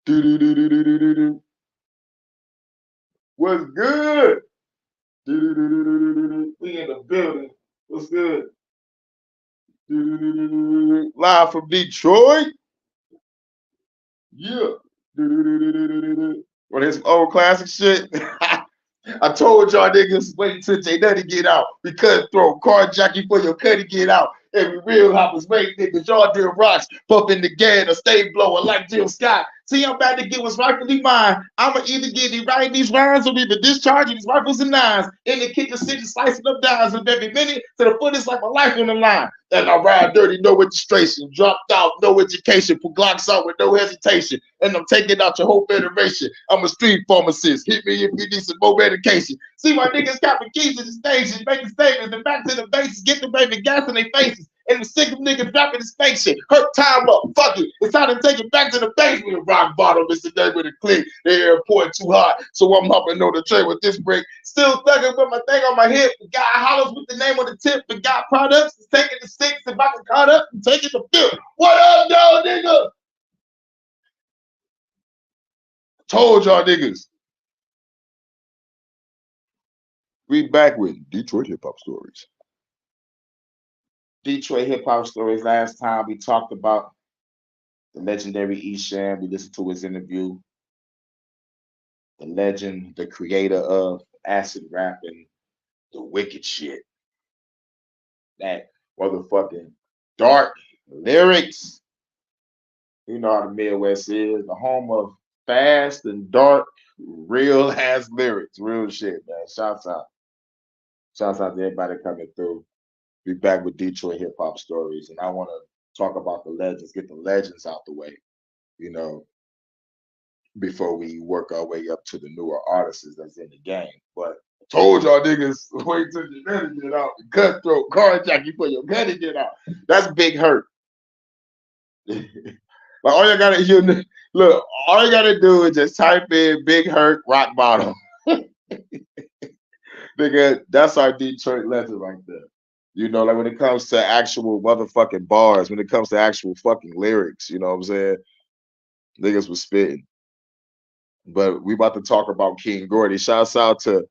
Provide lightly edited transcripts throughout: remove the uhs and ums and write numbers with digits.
Do-do-do-do-do-do-do. What's good? Do-do-do-do-do-do-do. We in the building. What's good? Do-do-do-do-do-do. Live from Detroit. Yeah. Do-do-do-do-do-do-do. Want to hear some old classic shit? I told y'all niggas wait till J Nutty get out. We cut throw carjacking for your cutty get out. Every real hoppers wait niggas, y'all deal rocks, pumping the gas, a stay blower like Jill Scott. See, I'm about to get what's rightfully mine. I'ma either get it right in these rhymes or either discharging these rifles and nines. In the kitchen, sitting slicing up dimes with every minute to the foot, it's like my life on the line. And I ride dirty, no registration. Dropped out, no education. Put Glocks out with no hesitation. And I'm taking out your whole federation. I'm a street pharmacist. Hit me if you need some more medication. See my niggas copping keys to the station, making statements and back to the bases, get the baby gas in their faces. And the sick of niggas dropping the spaceship. Hurt time up, fuck it. It's time to take it back to the basement. Rock bottom, Mr. Day with a click. The airport too hot, so I'm hopping on the train with this break. Still thugging with my thing on my hip. The guy hollers with the name on the tip. The guy products is taking the six. If I can cut up and taking the field. What up, though, nigga? Told y'all niggas. We back with Detroit hip hop stories. Detroit hip hop stories. Last time we talked about the legendary Esham. We listened to his interview. The legend, the creator of acid rap and the wicked shit. That motherfucking dark lyrics. You know how the Midwest is, the home of fast and dark, real ass lyrics, real shit, man. Shouts out. Shouts out to everybody coming through. Be back with Detroit hip hop stories. And I want to talk about the legends, get the legends out the way, you know, before we work our way up to the newer artists that's in the game. But I told y'all niggas, wait till your gun get out. Cutthroat, carjacking for your gun to get out. That's big hurt. Like all you gotta look, all you gotta do is just type in Big Hurt Rock Bottom. Nigga, that's our Detroit legend right there. You know, like when it comes to actual motherfucking bars, when it comes to actual fucking lyrics, you know what I'm saying? Niggas was spitting. But we about to talk about King Gordy. Shouts out to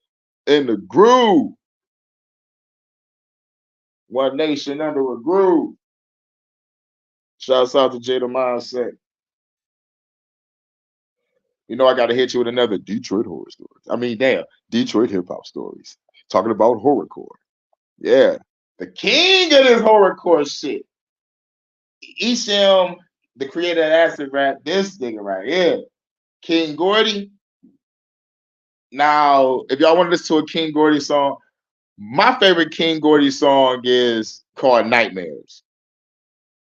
In the Groove. One Nation Under a Groove. Shouts out to Jada Mindset. You know, I got to hit you with another Detroit horror story. I mean, damn, Detroit hip hop stories. Talking about horrorcore. Yeah. The king of this horrorcore shit. Esham, the creator of acid rap, this nigga right here. King Gordy. Now, if y'all want to listen to a King Gordy song, my favorite King Gordy song is called Nightmares.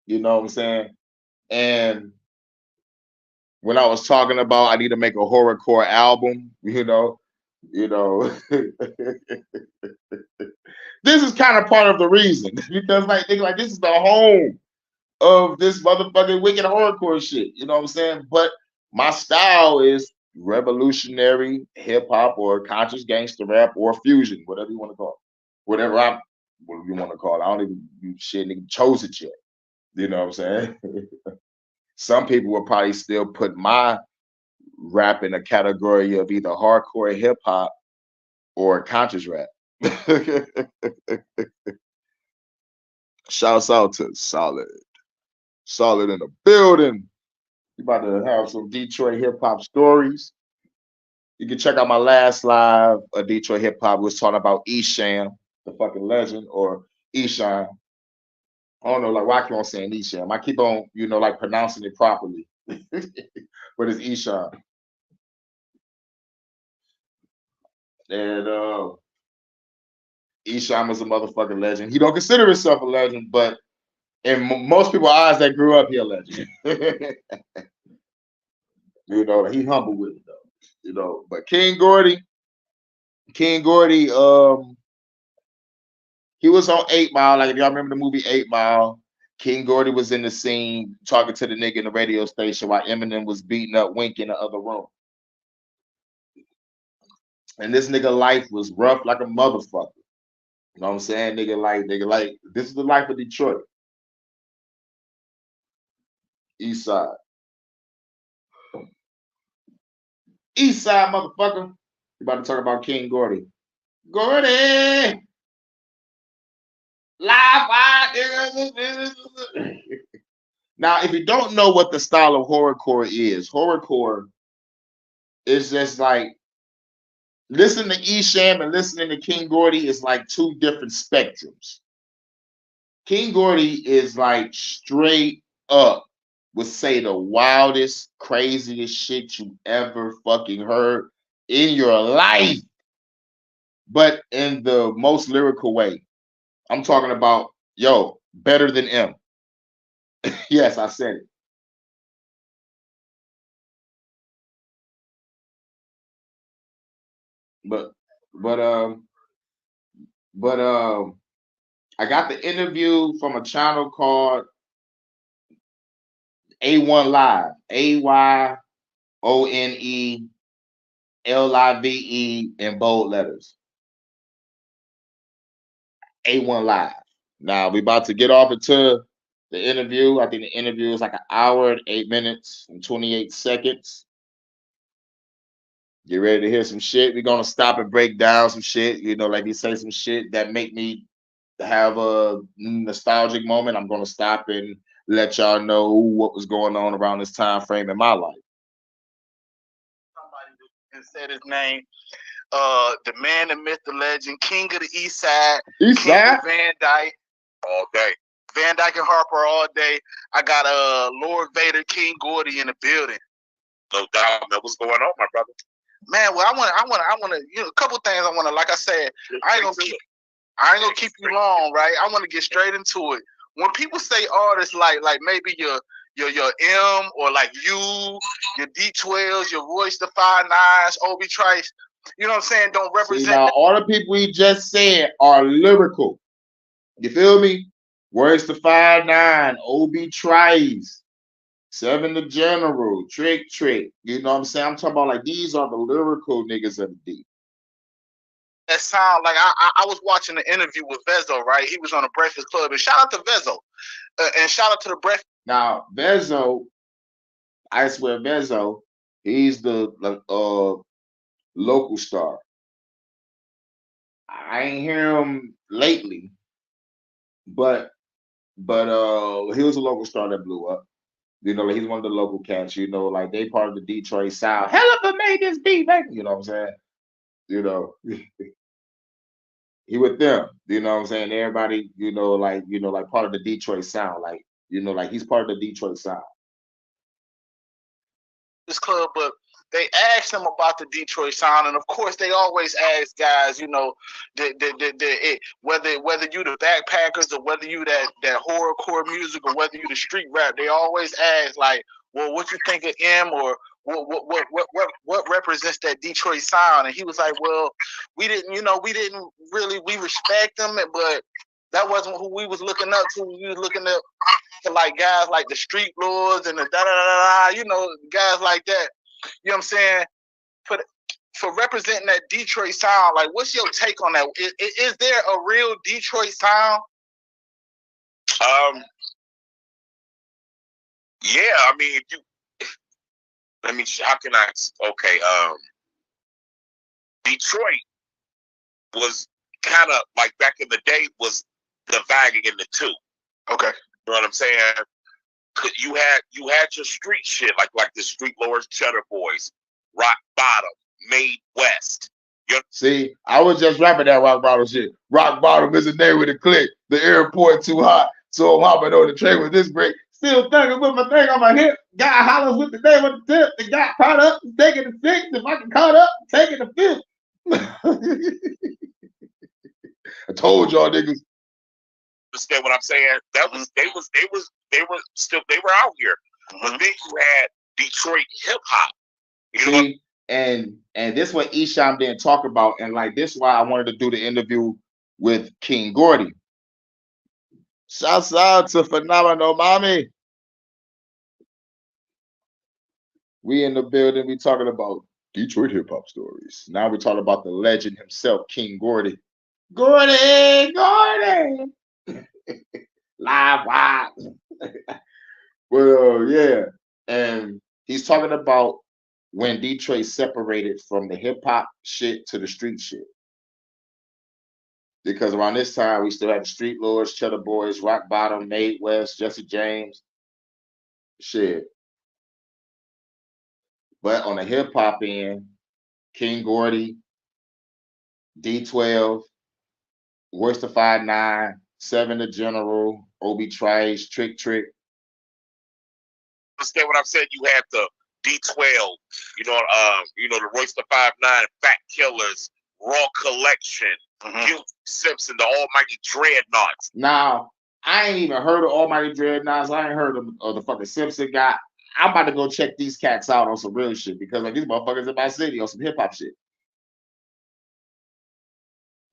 You know what I'm saying? And when I was talking about I need to make a horrorcore album, this is kind of part of the reason because like this is the home of this motherfucking wicked horrorcore shit. You know what I'm saying? But my style is revolutionary hip hop or conscious gangster rap or fusion, whatever you want to call it. Whatever you want to call it. I don't even shit nigga chose it yet. You know what I'm saying? Some people will probably still put my rap in a category of either hardcore hip hop or conscious rap. Shouts out to Solid. Solid in the building. You about to have some Detroit hip hop stories. You can check out my last live of Detroit hip hop. We was talking about Esham, the fucking legend, or Esham. I don't know, like why I keep on saying Esham. I keep on, like pronouncing it properly. But it's Esham. And Esham is a motherfucking legend. He don't consider himself a legend, but in most people's eyes that grew up, he a legend. He humble with it though. But King Gordy, he was on 8 Mile. Like if y'all remember the movie 8 Mile, King Gordy was in the scene talking to the nigga in the radio station while Eminem was beating up Wink in the other room. And this nigga life was rough like a motherfucker. You know what I'm saying? Nigga like, this is the life of Detroit. East Side. East Side motherfucker. We about to talk about King Gordy. Gordy! Live wire. Now, if you don't know what the style of horrorcore is just like listening to Esham and listening to King Gordy is like two different spectrums. King Gordy is like straight up would say the wildest, craziest shit you ever fucking heard in your life, but in the most lyrical way. I'm talking about, yo, better than M. Yes, I said it. But but um but I got the interview from a channel called A1 Live. AYONELIVE in bold letters. A1 Live. Now we about to get off into the interview. I think the interview is like an hour and 8 minutes and 28 seconds. Get ready to hear some shit. We're gonna stop and break down some shit. You know, like you say some shit that make me have a nostalgic moment. I'm gonna stop and let y'all know what was going on around this time frame in my life. Somebody and said his name. The man, the myth, the legend, king of the East Side, East king Side of Van Dyke, all day. Van Dyke and Harper all day. I got Lord Vader, King Gordy in the building. No doubt. What's going on, my brother? Man, well, I want to, a couple things I want to, like I said, I ain't gonna keep you long, right? I want to get straight into it. When people say artists like maybe your M or like your D12s, your Royce the 5'9s, Obi Trice, you know what I'm saying? Don't represent. See, now all the people we just said are lyrical. You feel me? Royce the 5'9, Obi Trice, Seven the General, Trick. You know what I'm saying? I'm talking about like these are the lyrical niggas of the D. That sound like I was watching the interview with Vezo, right? He was on the Breakfast Club, and shout out to Vezo, and shout out to the Breakfast. Now Vezo, I swear Vezo, he's the local star. I ain't hear him lately, but he was a local star that blew up. You know, like he's one of the local cats. You know, like they part of the Detroit South. Hell of a made this beat, baby. You know what I'm saying? You know, he with them. You know what I'm saying? Everybody, like part of the Detroit Sound. Like like he's part of the Detroit Sound. This club, but they asked him about the Detroit sound, and of course they always ask guys, whether you the backpackers or whether you that horrorcore music or whether you the street rap, they always ask like, well, what you think of M or what represents that Detroit sound? And he was like, well, we didn't really, we respect them, but that wasn't who we was looking up to. We was looking up to like guys like the Street Lords and the guys like that. You know what I'm saying? For representing that Detroit sound, like what's your take on that? Is there a real Detroit sound? Yeah, I mean, if you let me. How can I? Okay, Detroit was kind of like back in the day was dividing into two. Okay, you know what I'm saying? You had your street shit like the Street Lords, Cheddar Boys, Rock Bottom, Made West. See, I was just rapping that Rock Bottom shit. Rock Bottom is a name with a click. The airport too hot, so I'm hopping on the train with this break. Still thugging with my thing on my hip. Guy hollers with the name of the tip. The guy caught up, taking the six. If I can caught up, taking the fifth. I told y'all niggas. Understand what I'm saying? That was they were out here. But then you had Detroit hip hop. See, and this is what Esham didn't talk about, and like this is why I wanted to do the interview with King Gordy. Shouts out to Phenomenal Mommy. We in the building. We talking about Detroit hip hop stories. Now we talking about the legend himself, King Gordy. Gordy. Live wire. Well, yeah, and he's talking about when Detroit separated from the hip hop shit to the street shit. Because around this time we still had the Street Lords, Cheddar Boys, Rock Bottom, Nate West, Jesse James, shit. But on the hip hop end, King Gordy, D12, Worstified Nine, Seven the General, Obi Trice, Trick Trick. Understand what I'm saying? You had the D12, the Royster 5'9", Fat Killers, Raw Collection, Guilty Simpson, the Almighty Dreadnoughts. Now, I ain't even heard of Almighty Dreadnoughts. I ain't heard of the fucking Simpson guy. I'm about to go check these cats out on some real shit because like these motherfuckers in my city on some hip hop shit.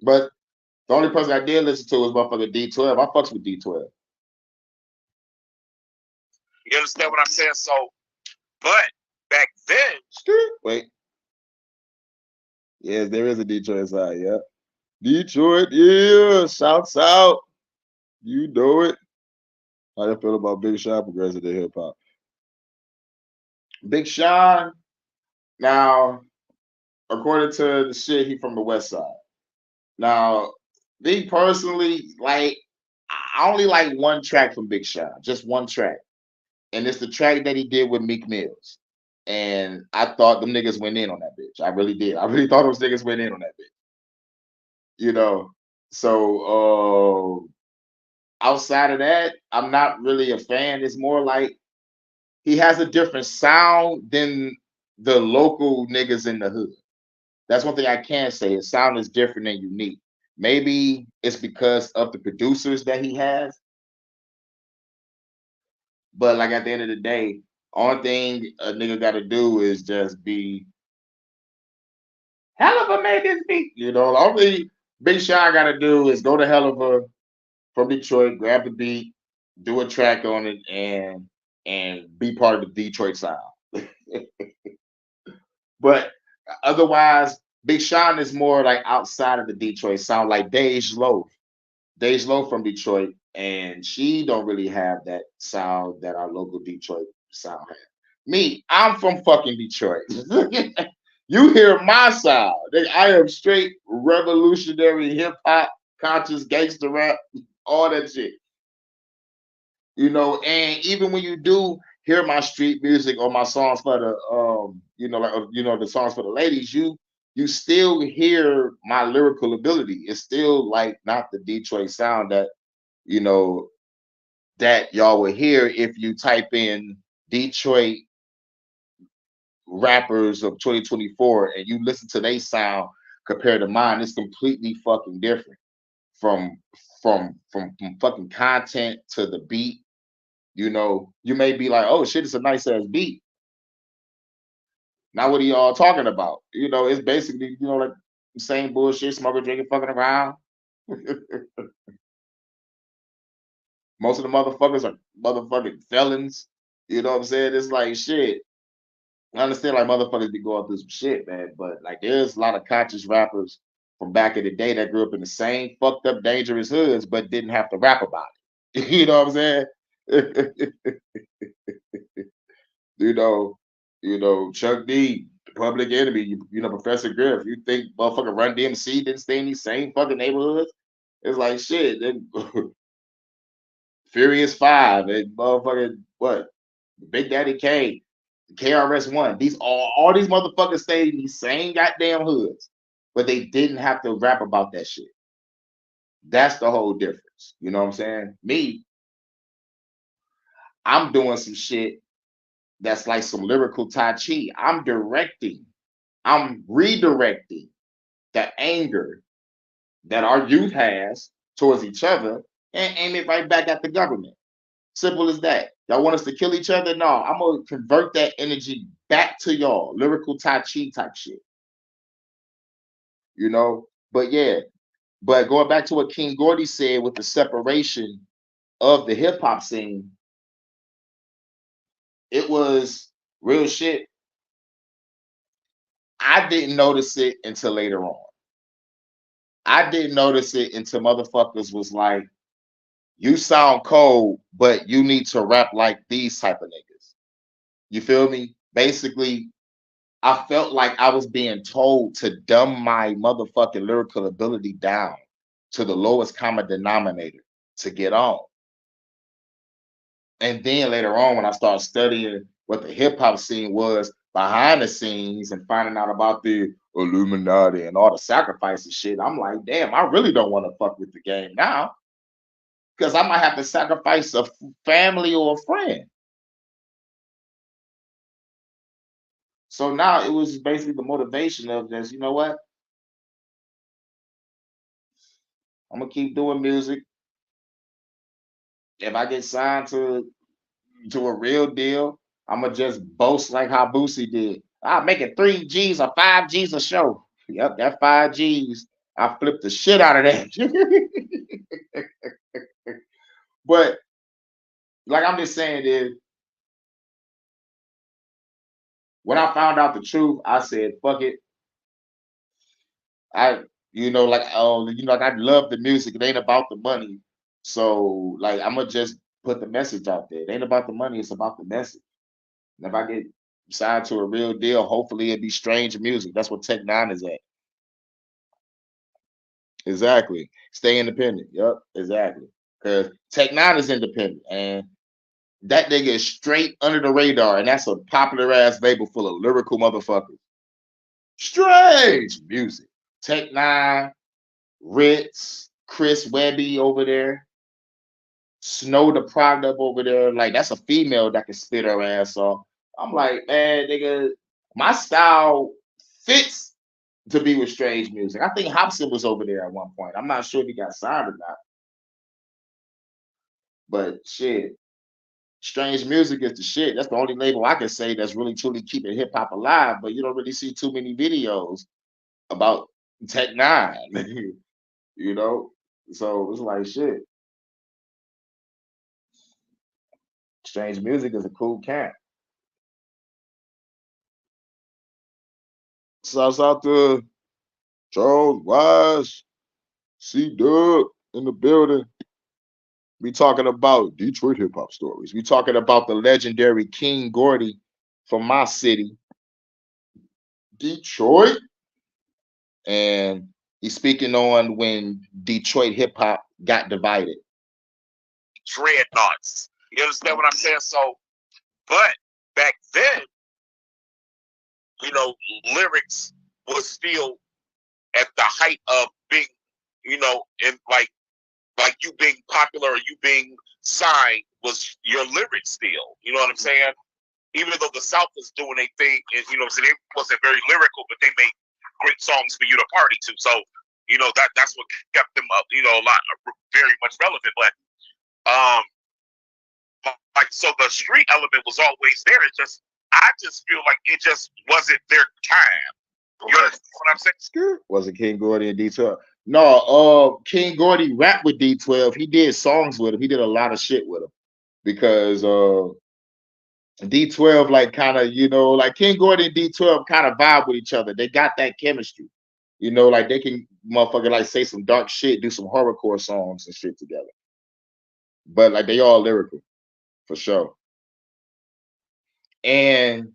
But the only person I did listen to was motherfucker D12. I fucks with D12. You understand what I'm saying? So, but back then, wait. Yes, there is a Detroit side. Yeah, Detroit. Yeah, shouts out. You know it. How you feel about Big Sean progressing to hip hop? Big Sean. Now, according to the shit, he from the West Side. Now, me personally, like, I only like one track from Big Sean, just one track. And it's the track that he did with Meek Mills. And I thought them niggas went in on that bitch. I really did. I really thought those niggas went in on that bitch. You know, so outside of that, I'm not really a fan. It's more like he has a different sound than the local niggas in the hood. That's one thing I can say. His sound is different and unique. Maybe it's because of the producers that he has. But like at the end of the day, only thing a nigga got to do is just be hell of a made this beat. You know, the only Big Sean got to do is go to hell of a from Detroit, grab the beat, do a track on it, and be part of the Detroit sound. But otherwise, Big Sean is more like outside of the Detroit sound, like Dej Loaf. Dej Loaf from Detroit, and she don't really have that sound that our local Detroit sound has. Me, I'm from fucking Detroit. You hear my sound. I am straight revolutionary hip hop, conscious gangster rap, all that shit. You know, and even when you do hear my street music or my songs for the the songs for the ladies, you still hear my lyrical ability. It's still like not the Detroit sound that you know that y'all will hear if you type in Detroit rappers of 2024 and you listen to their sound compared to mine. It's completely fucking different from from fucking content to the beat. You know, you may be like, oh shit, it's a nice ass beat. Now what are y'all talking about? You know, it's basically, like the same bullshit, smoking, drinking, fucking around. Most of the motherfuckers are motherfucking felons. You know what I'm saying? It's like shit. I understand like motherfuckers be going through some shit, man. But like there's a lot of conscious rappers from back in the day that grew up in the same fucked up dangerous hoods, but didn't have to rap about it. You know what I'm saying? you know, Chuck D, Public Enemy, Professor Griff. You think motherfucking Run DMC didn't stay in these same fucking neighborhoods? It's like shit. Furious Five and motherfucking what? Big Daddy K, KRS-One. These all these motherfuckers stayed in these same goddamn hoods, but they didn't have to rap about that shit. That's the whole difference. You know what I'm saying? Me, I'm doing some shit that's like some lyrical Tai Chi. I'm directing, I'm redirecting the anger that our youth has towards each other and aim it right back at the government. Simple as that. Y'all want us to kill each other? No, I'm gonna convert that energy back to y'all. Lyrical Tai Chi type shit. You know? But yeah, but going back to what King Gordy said with the separation of the hip hop scene, it was real shit. I didn't notice it until later on. I didn't notice it until motherfuckers was like, you sound cold, but you need to rap like these type of niggas. You feel me? Basically, I felt like I was being told to dumb my motherfucking lyrical ability down to the lowest common denominator to get on. And then later on, when I started studying what the hip hop scene was behind the scenes and finding out about the Illuminati and all the sacrifices shit, I'm like, damn, I really don't want to fuck with the game now because I might have to sacrifice a family or a friend. So now it was basically the motivation of this, you know what? I'm gonna keep doing music. If I get signed to a real deal, I'm gonna just boast like how Boosie did. I'm making 3 G's or 5 G's a show. Yep, that 5 G's. I flipped the shit out of that. But like I'm just saying is when I found out the truth, I said, fuck it. I like like I love the music. It ain't about the money. So like I'm gonna just put the message out there. It ain't about the money, it's about the message. And if I get signed to a real deal, hopefully it'd be strange music. That's what Tech Nine is at. Exactly. Stay independent. Yep, exactly. Because Tech Nine is independent. And that nigga is straight under the radar. And that's a popular ass label full of lyrical motherfuckers. Strange music. Tech Nine, Ritz, Chris Webby over there, Snow the Product up over there. Like that's a female that can spit her ass off. I'm like, man, nigga, my style fits to be with strange music. I think Hobson was over there at one point. I'm not sure if he got signed or not. But shit, strange music is the shit. That's the only label I can say that's really truly keeping hip hop alive. But you don't really see too many videos about Tech Nine, you know. So it's like shit. Strange music is a cool cat. Shouts out to Charles Wise, C Dub in the building. We talking about Detroit hip hop stories. We talking about the legendary King Gordy from my city, Detroit, and he's speaking on when Detroit hip hop got divided. Dreadnoughts. You understand what I'm saying? So, but back then, lyrics was still at the height of being, and like you being popular or you being signed was your lyrics still. You know what I'm saying? Even though the South was doing a thing, and so they wasn't very lyrical, but they made great songs for you to party to. So, that's what kept them up, a lot very much relevant. But so the street element was always there. I just feel like it just wasn't their time. You understand what I'm saying? Was it King Gordy and D12? No, King Gordy rapped with D12. He did songs with him. He did a lot of shit with him because D12 like kind of, like King Gordy and D12 kind of vibe with each other. They got that chemistry. Like they can motherfucker like say some dark shit, do some horrorcore songs and shit together. But like they all lyrical for sure. And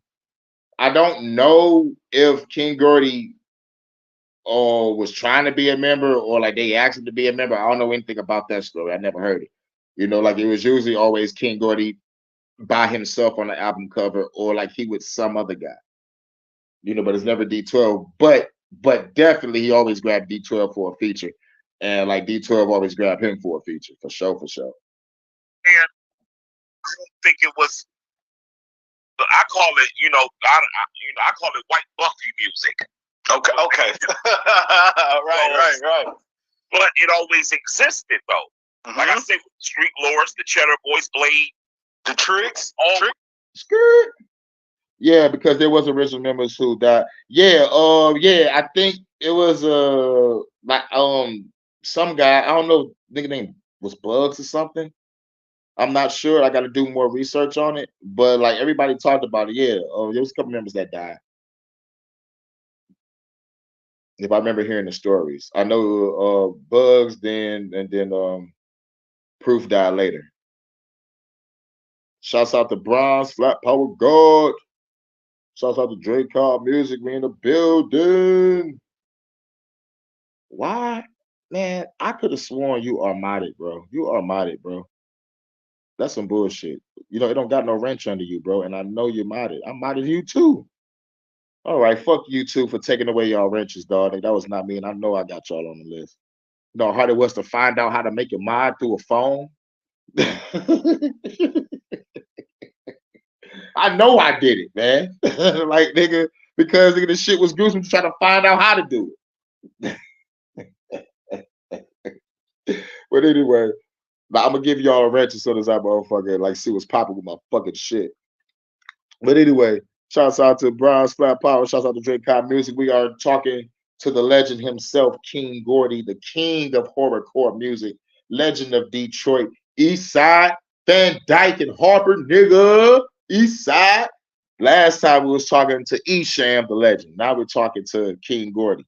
I don't know if King Gordy was trying to be a member or like they asked him to be a member. I don't know anything about that story. I never heard it. Like it was usually always King Gordy by himself on the album cover or like he with some other guy. But it's never D12. But definitely he always grabbed D12 for a feature. And like D12 always grabbed him for a feature, for sure, for sure. And I don't think it was. I call it, I call it white Buffy music. Okay. Right. But it always existed though. Mm-hmm. Like I said, Street Lords, the Cheddar Boys, Blade, the Tricks, Skirt. Yeah, because there was original members who died. Yeah, I think it was like some guy, I don't know, nigga name was Bugs or something. I'm not sure. I got to do more research on it, but like everybody talked about it. Yeah, there was a couple members that died. If I remember hearing the stories, I know Bugs then Proof died later. Shouts out to Bronze Flat Power God. Shouts out to Drake Car Music. We in the building. Why? Man, I could have sworn you are modded, bro. You are modded, bro. That's some bullshit. You know, it don't got no wrench under you, bro. And I know you're modded. I'm modded you too. All right, fuck you two for taking away y'all wrenches, dog. That was not me, and I know I got y'all on the list. You know how hard it was to find out how to make a mod through a phone? I know I did it, man. Like, nigga, because nigga, the shit was gruesome to try to find out how to do it. But anyway, now I'm gonna give y'all a wrench as soon as I motherfucking like see what's popping with my fucking shit. But anyway, shouts out to Brian's Flat Power, shouts out to Drake Cop Music. We are talking to the legend himself, King Gordy, the king of horrorcore music, legend of Detroit, East Side, Van Dyke and Harper, nigga, East Side. Last time we was talking to Esham, the legend. Now we're talking to King Gordy.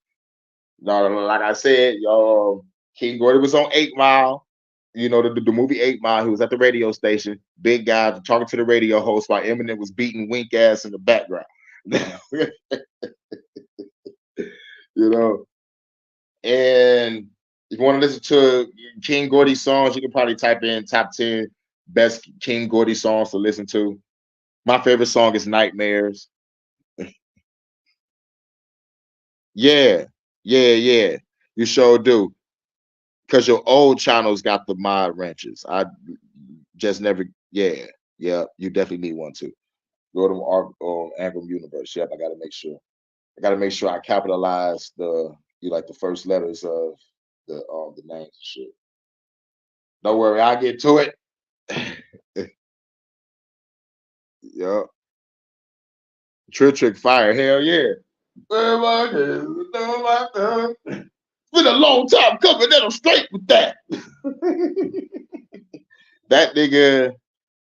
Now, like I said, y'all, King Gordy was on 8 Mile. You know, the movie 8 Mile. He was at the radio station, big guy talking to the radio host while Eminem was beating Wink ass in the background. You know, and if you want to listen to King Gordy songs, you can probably type in top 10 best King Gordy songs to listen to. My favorite song is Nightmares. Yeah. You sure do. Because your old channels got the mod wrenches. I just never, you definitely need one too. Go to our Angram Universe. Yep, I gotta make sure. I capitalize the first letters of the names and shit. Don't worry, I'll get to it. Yup. Trick Fire, hell yeah. It's been a long time coming, let them straight with that. That nigga,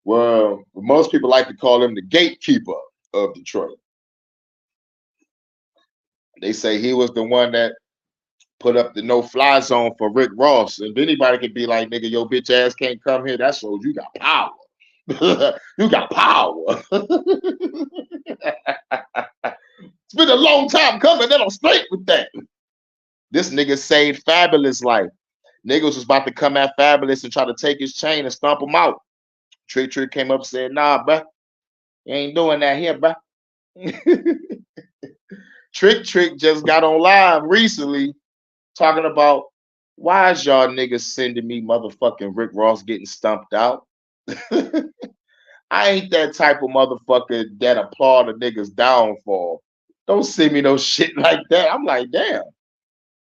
well, most people like to call him the gatekeeper of Detroit. They say he was the one that put up the no-fly zone for Rick Ross. If anybody could be like, nigga, your bitch ass can't come here, that shows you got power. You got power. It's been a long time coming, let them straight with that. This nigga saved Fabulous life. Niggas was about to come at Fabulous and try to take his chain and stomp him out. Trick came up and said, nah, bruh. You ain't doing that here, bruh. Trick just got on live recently talking about why is y'all niggas sending me motherfucking Rick Ross getting stumped out? I ain't that type of motherfucker that applaud a nigga's downfall. Don't send me no shit like that. I'm like, damn.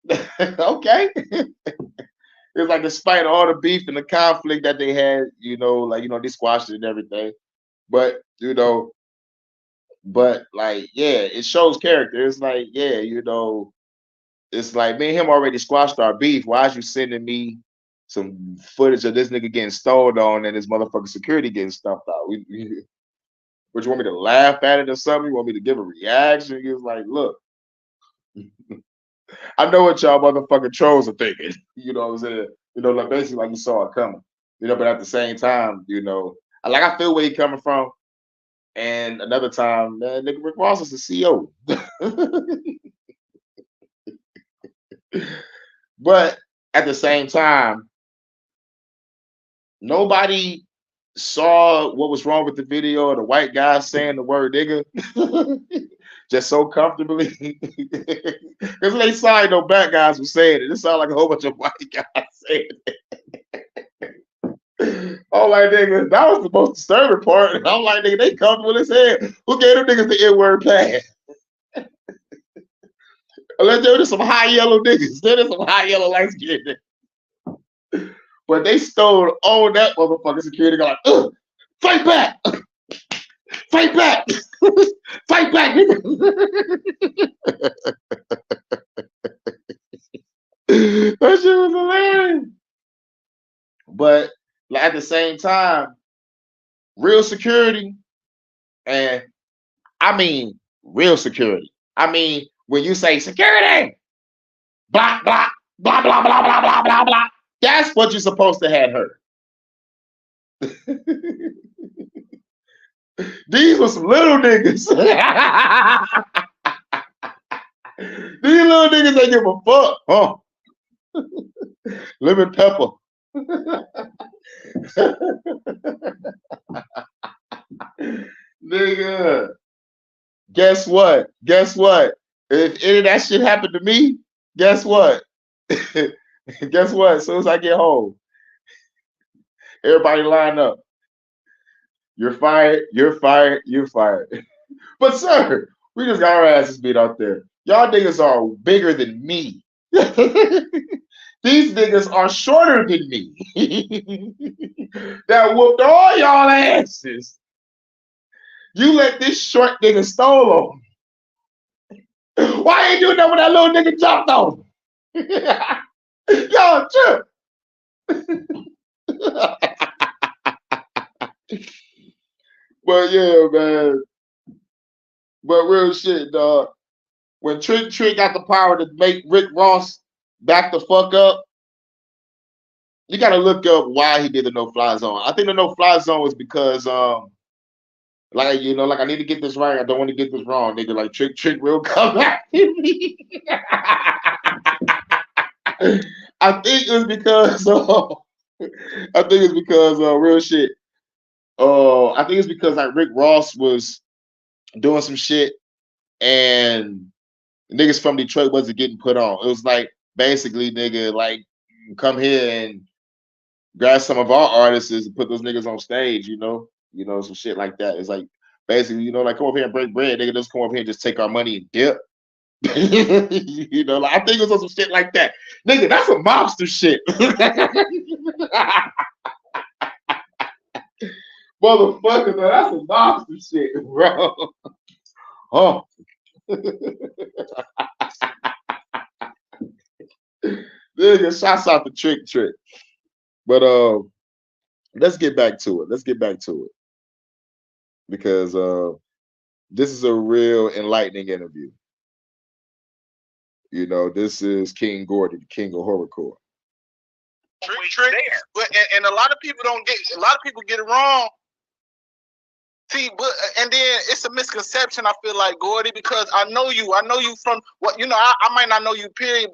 Okay. It's like despite all the beef and the conflict that they had, they squashed it and everything. But, it shows character. It's like, it's like me and him already squashed our beef. Why is you sending me some footage of this nigga getting stole on and his motherfucking security getting stuffed out? But you want me to laugh at it or something? You want me to give a reaction? He was like, look, I know what y'all motherfucking trolls are thinking. You know what I'm saying? Like basically like you saw it coming. But at the same time, I feel where he coming from. And another time, man, nigga Rick Ross is the CEO. But at the same time, nobody saw what was wrong with the video of the white guy saying the word nigga just so comfortably. Because they saw no black guys were saying it. It sounded like a whole bunch of white guys saying it. I'm like, nigga, that was the most disturbing part. And I'm like, nigga, they comfortable as hell. Who gave them niggas the N-word pass? Unless there was some high yellow niggas. There's some high yellow light skinned niggas. But they stole all that motherfucking security guard. Like, fight back! Fight back! Fight back, nigga! That shit was hilarious. But at the same time, real security, and I mean real security. I mean, when you say security, blah, blah, blah, blah, blah, blah, blah, blah, blah, that's what you're supposed to have heard. These were some little niggas. These little niggas ain't give a fuck, huh? Lemon pepper. Nigga, guess what? Guess what? If any of that shit happened to me, guess what? Guess what? As soon as I get home, everybody line up. You're fired. You're fired. You're fired. But sir, we just got our asses beat out there. Y'all niggas are bigger than me. These niggas are shorter than me. That whooped all y'all asses. You let this short nigga stole on me. Why ain't doing that when that little nigga jumped on me? Y'all trip. But yeah, man. But real shit, dog. When Trick got the power to make Rick Ross back the fuck up, you gotta look up why he did the no-fly zone. I think the no-fly zone was because like I need to get this right. I don't want to get this wrong, nigga. Like Trick will come back to me. I think it was because real shit. I think it's because like Rick Ross was doing some shit and niggas from Detroit wasn't getting put on. It was like basically, nigga, like come here and grab some of our artists and put those niggas on stage, some shit like that. It's like basically, like come up here and break bread, nigga. Just come up here and just take our money and dip. Like I think it was some shit like that, nigga. That's some mobster shit, motherfucker. Man, that's some mobster shit, bro. Oh. Nigga, shouts out to Trick. But let's get back to it. Because this is a real enlightening interview. This is King Gordy, the king of horrorcore. Trick, and a lot of people get it wrong. See, and then it's a misconception. I feel like Gordy, because I know you from what I might not know you period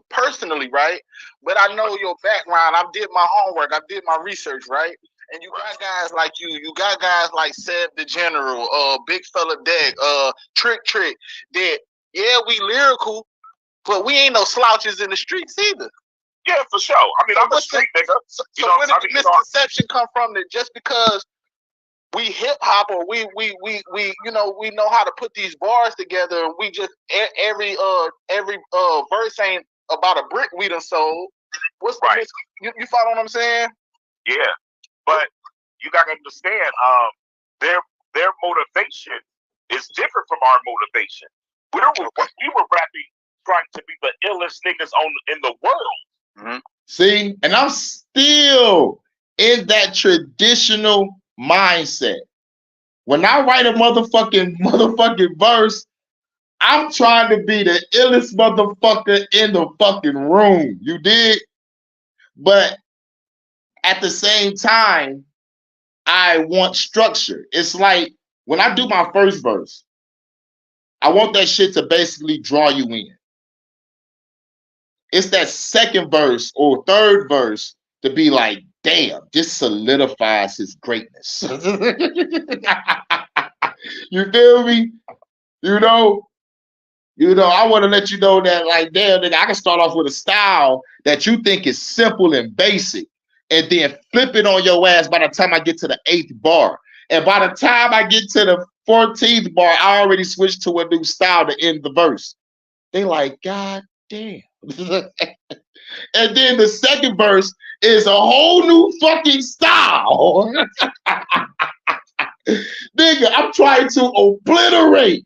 personally, right? But I know your background. I did my homework. I did my research, right? And you got guys like you got guys like Seb the General, Big Fella Deck, Trick. That we lyrical, but we ain't no slouches in the streets either. Yeah, for sure. I mean, I'm a street nigga. So where did the misconception come from that just because we hip hop or we know how to put these bars together and we just every verse ain't about a brick we done sold. What's right? You follow what I'm saying? Yeah, but you gotta understand, their motivation is different from our motivation. We were rapping trying to be the illest niggas in the world. Mm-hmm. See, and I'm still in that traditional mindset. When I write a motherfucking verse, I'm trying to be the illest motherfucker in the fucking room. You dig? But at the same time, I want structure. It's like when I do my first verse, I want that shit to basically draw you in. It's that second verse or third verse to be like, damn, this solidifies his greatness. You feel me? I want to let you know that, like, damn, nigga, I can start off with a style that you think is simple and basic, and then flip it on your ass by the time I get to the 8th bar. And by the time I get to the 14th bar, I already switched to a new style to end the verse. They like, God damn. And then the second verse is a whole new fucking style. Nigga, I'm trying to obliterate.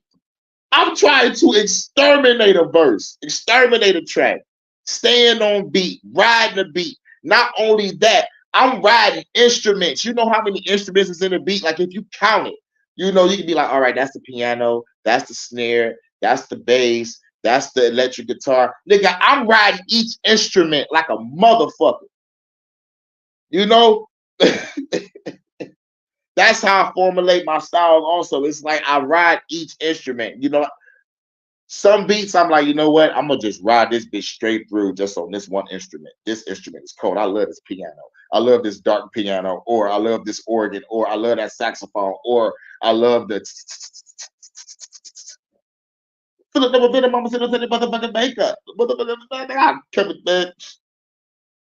I'm trying to exterminate a verse, exterminate a track, staying on beat, riding the beat. Not only that, I'm riding instruments. You know how many instruments is in a beat? Like if you count it, you can be like, all right, that's the piano, that's the snare, that's the bass, that's the electric guitar. Nigga, I'm riding each instrument like a motherfucker. That's that's how I formulate my style. Also, it's like I ride each instrument. Some beats I'm like, you know what? I'm gonna just ride this bitch straight through just on this one instrument. This instrument is cold. I love this piano. I love this dark piano, or I love this organ, or I love that saxophone, or I love the motherfucking makeup.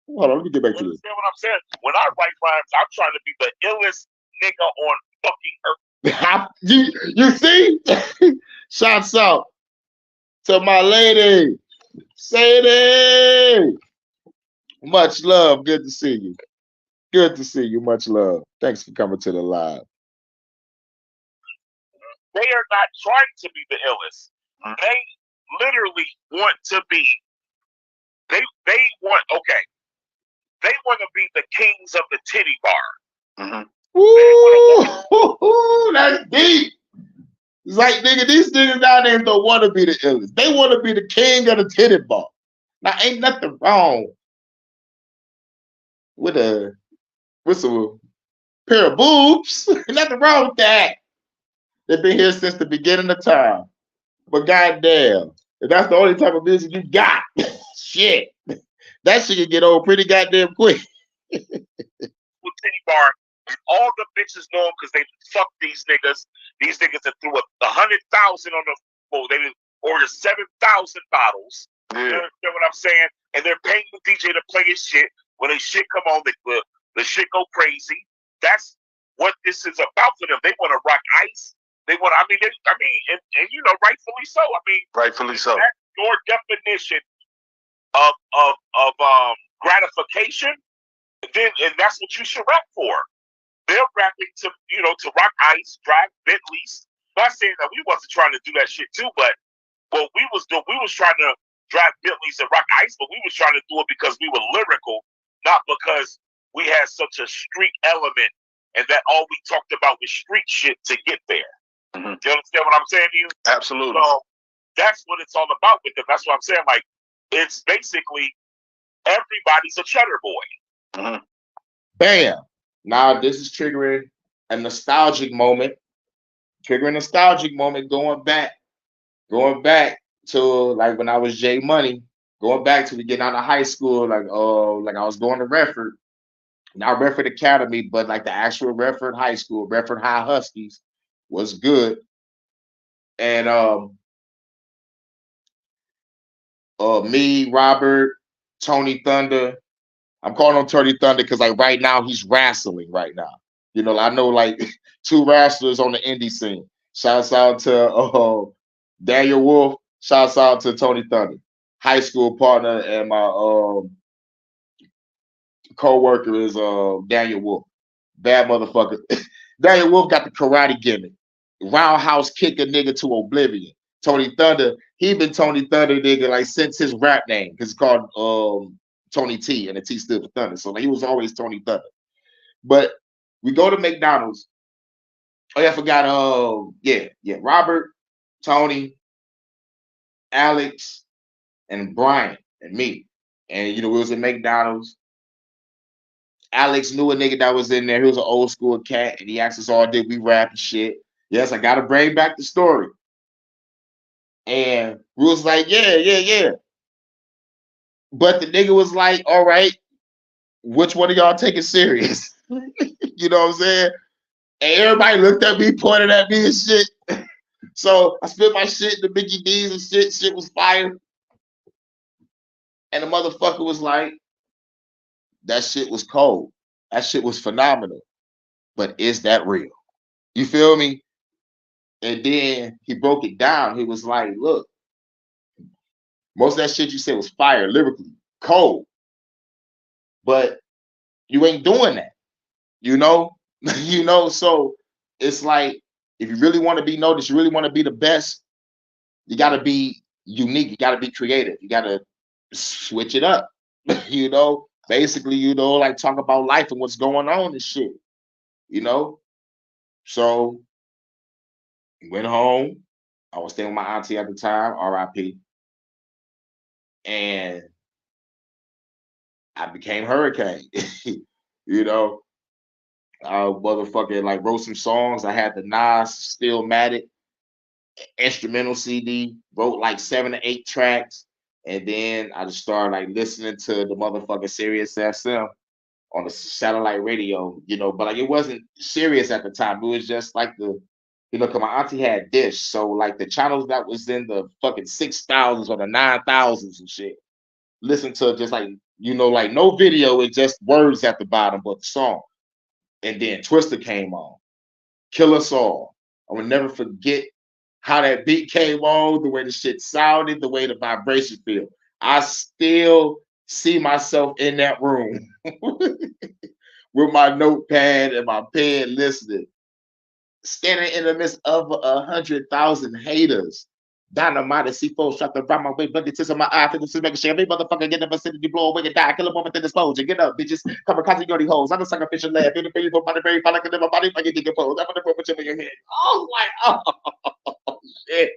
Hold on, let me get back You to this. understand what I'm saying? When I write rhymes, I'm trying to be the illest nigga on fucking earth. you see? Shouts out to my lady, Sadie. Much love. Good to see you. Good to see you. Much love. Thanks for coming to the live. They are not trying to be the illest. They literally want to be. They want They want to be the kings of the titty bar. Woo! That's deep. It's like, nigga, these niggas down there don't want to be the illest. They want to be the king of the titty bar. Now, ain't nothing wrong with some pair of boobs. Nothing wrong with that. They've been here since the beginning of time. But goddamn, if that's the only type of music you got, shit, that shit can get old pretty goddamn quick. Titty bar, and all the bitches know them because they fucked these niggas. These niggas that threw 100,000 on the floor. They ordered 7,000 bottles. Yeah. You understand what I'm saying? And they're paying the DJ to play his shit. When his shit come on, the shit go crazy. That's what this is about for them. They want to rock ice. They want. And rightfully so. Rightfully so. That's your definition of gratification. And that's what you should rap for. They're rapping to rock ice, drive Bentleys. Not saying that we wasn't trying to do that shit too, but what we was doing, we was trying to drive Bentleys and rock ice, but we was trying to do it because we were lyrical, not because we had such a street element and that all we talked about was street shit to get there. Mm-hmm. Do you understand what I'm saying to you? Absolutely. So that's what it's all about with them. That's what I'm saying. Like, it's basically everybody's a cheddar boy. Mm-hmm. Bam. Now this is triggering a nostalgic moment. Going back to like when I was J Money, going back to getting out of high school, like I was going to Redford, not Redford Academy, but like the actual Redford High School, Redford High Huskies was good. And me, Robert, Tony Thunder. I'm calling him Tony Thunder because like right now he's wrestling right now. I know like 2 wrestlers on the indie scene. Shouts out to Daniel Wolf. Shouts out to Tony Thunder, high school partner, and my co-worker is Daniel Wolf. Bad motherfucker. Daniel Wolf got the karate gimmick. Roundhouse kick a nigga to oblivion. Tony Thunder, he been Tony Thunder nigga like since his rap name, because it's called Tony T, and the T stood for Thunder. So like, he was always Tony Thunder. But we go to McDonald's. Oh yeah, I forgot. Robert, Tony, Alex, and Brian, and me. And we was at McDonald's. Alex knew a nigga that was in there. He was an old school cat, and he asked us all, did we rap and shit? Yes, I gotta bring back the story. And we was like, yeah. But the nigga was like, all right, which one of y'all take it serious? You know what I'm saying? And everybody looked at me, pointed at me and shit. So I spit my shit, the Mickey D's and shit. Shit was fire. And the motherfucker was like, that shit was cold. That shit was phenomenal. But is that real? You feel me? And then he broke it down. He was like, look, most of that shit you said was fire, lyrically, cold. But you ain't doing that. So it's like, if you really want to be noticed, you really want to be the best, you got to be unique. You got to be creative. You got to switch it up. Basically, like talk about life and what's going on and shit. So went home. I was staying with my auntie at the time, RIP. And I became Hurricane. Motherfucking like wrote some songs. I had the Nas Stillmatic instrumental CD, wrote like 7 to 8 tracks, and then I just started like listening to the motherfucking Sirius XM on the satellite radio, but like it wasn't serious at the time. It was just like cause my auntie had Dish, so like the channels that was in the fucking 6,000s or the 9,000s and shit. Listen to just like like no video, it's just words at the bottom, but the song. And then Twister came on, Kill Us All. I will never forget how that beat came on, the way the shit sounded, the way the vibration feel. I still see myself in that room with my notepad and my pen listening, standing in the midst of 100,000 haters. Dynamite and C4 shot the right my way, but it's in my eye. This is making sure every motherfucker get in the vicinity, blow away and die. Kill a moment in explosion. Get up, bitches. Cover King Gordy holes. I'm a sacrificial lab. In the face for body, very fine. I can never body, fucking decompose. I'm gonna put in your head. Oh, like, oh, shit.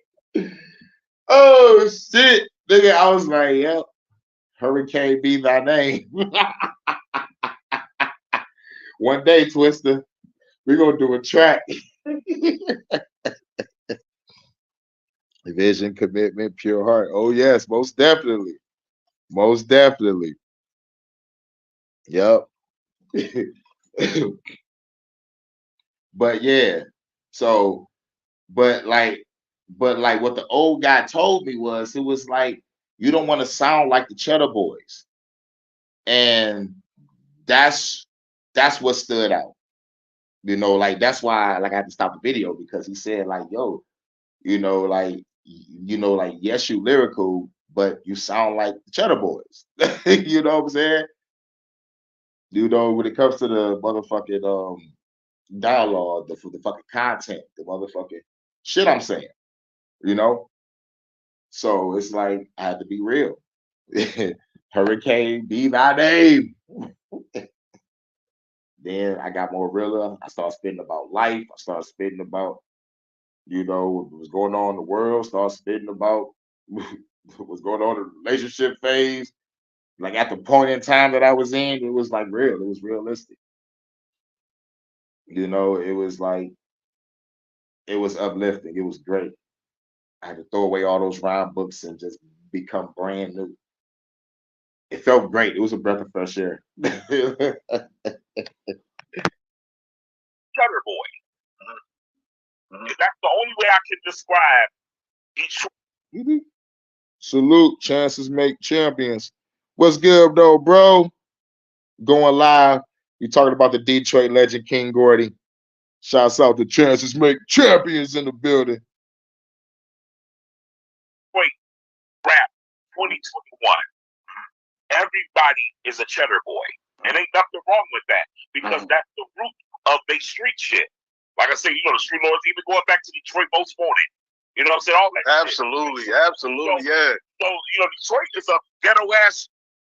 Oh, shit. Nigga, I was like, yep. Hurricane be thy name. One day, Twister, we're gonna do a track. Vision, commitment, pure heart. Oh yes, most definitely. Most definitely. Yep. But yeah. So, but like what the old guy told me was, it was like, you don't want to sound like the Cheddar Boys. And that's what stood out. Like that's why like I had to stop the video, because he said like, yo, like yes, you lyrical, but you sound like the Cheddar Boys. You know what I'm saying? When it comes to the motherfucking dialogue, the fucking content, the motherfucking shit I'm saying, you know? So it's like I had to be real. Hurricane be thy name. Then I got more realer. I started spitting about life. I started spitting about, what was going on in the world. Started spitting about what was going on in the relationship phase. Like at the point in time that I was in, it was like real. It was realistic. It was like, it was uplifting. It was great. I had to throw away all those rhyme books and just become brand new. It felt great. It was a breath of fresh air. Cheddar Boy. That's the only way I can describe Detroit. Salute. Chances make champions. What's good, though, bro? Going live. We talking about the Detroit legend, King Gordy. Shouts out to Chances make champions in the building. Wait, rap 2021. Everybody is a Cheddar Boy. And ain't nothing wrong with that, because that's the root of their street shit. Like I said, the street lords, even going back to Detroit most wanted. You know what I'm saying? All that Absolutely, shit. absolutely, yeah. So, Detroit is a ghetto ass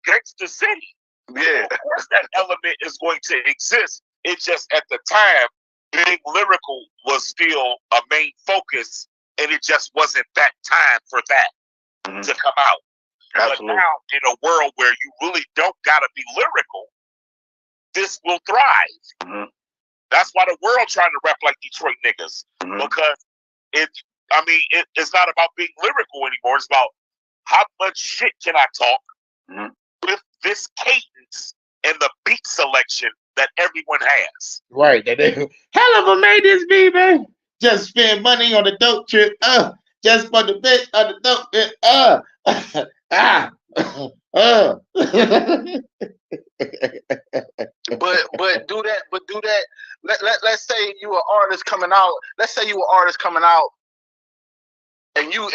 gangster city. Yeah. Of course that element is going to exist. It's just at the time, being lyrical was still a main focus, and it just wasn't that time for that to come out. Absolutely. But now, in a world where you really don't gotta be lyrical, this will thrive. That's why the world trying to rap like Detroit niggas, because it's not about being lyrical anymore. It's about how much shit can I talk with this cadence and the beat selection that everyone has. Right. Hell of a made this beat, man. Just spend money on the dope trip. Just for the bit of the dope trip. But do that. Let's say you an artist coming out. Let's say you an artist coming out, and you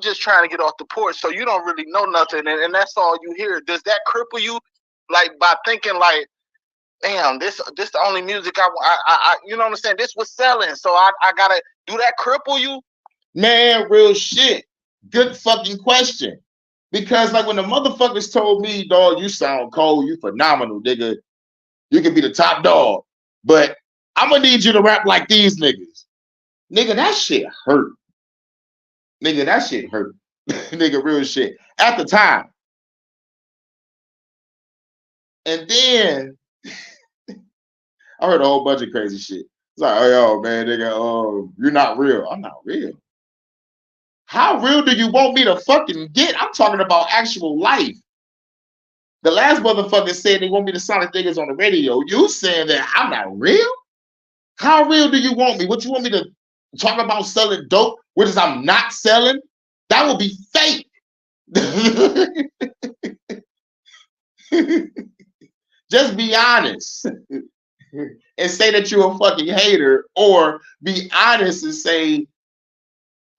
just trying to get off the porch, so you don't really know nothing, and that's all you hear. Does that cripple you, like by thinking like, damn, this the only music I you know what I'm saying? This was selling, so I gotta do that. Cripple you? Man, real shit. Good fucking question. Because like when the motherfuckers told me, dog, you sound cold, you phenomenal, nigga. You can be the top dog, but I'm gonna need you to rap like these niggas. Nigga, that shit hurt. Nigga, that shit hurt. Nigga, real shit. At the time. And then I heard a whole bunch of crazy shit. It's like, oh yo, man, nigga, you're not real. I'm not real. How real do you want me to fucking get? I'm talking about actual life. The last motherfucker said they want me to silence niggas on the radio. You saying that I'm not real? How real do you want me? What you want me to talk about selling dope, which is I'm not selling? That would be fake. Just be honest and say that you're a fucking hater, or be honest and say,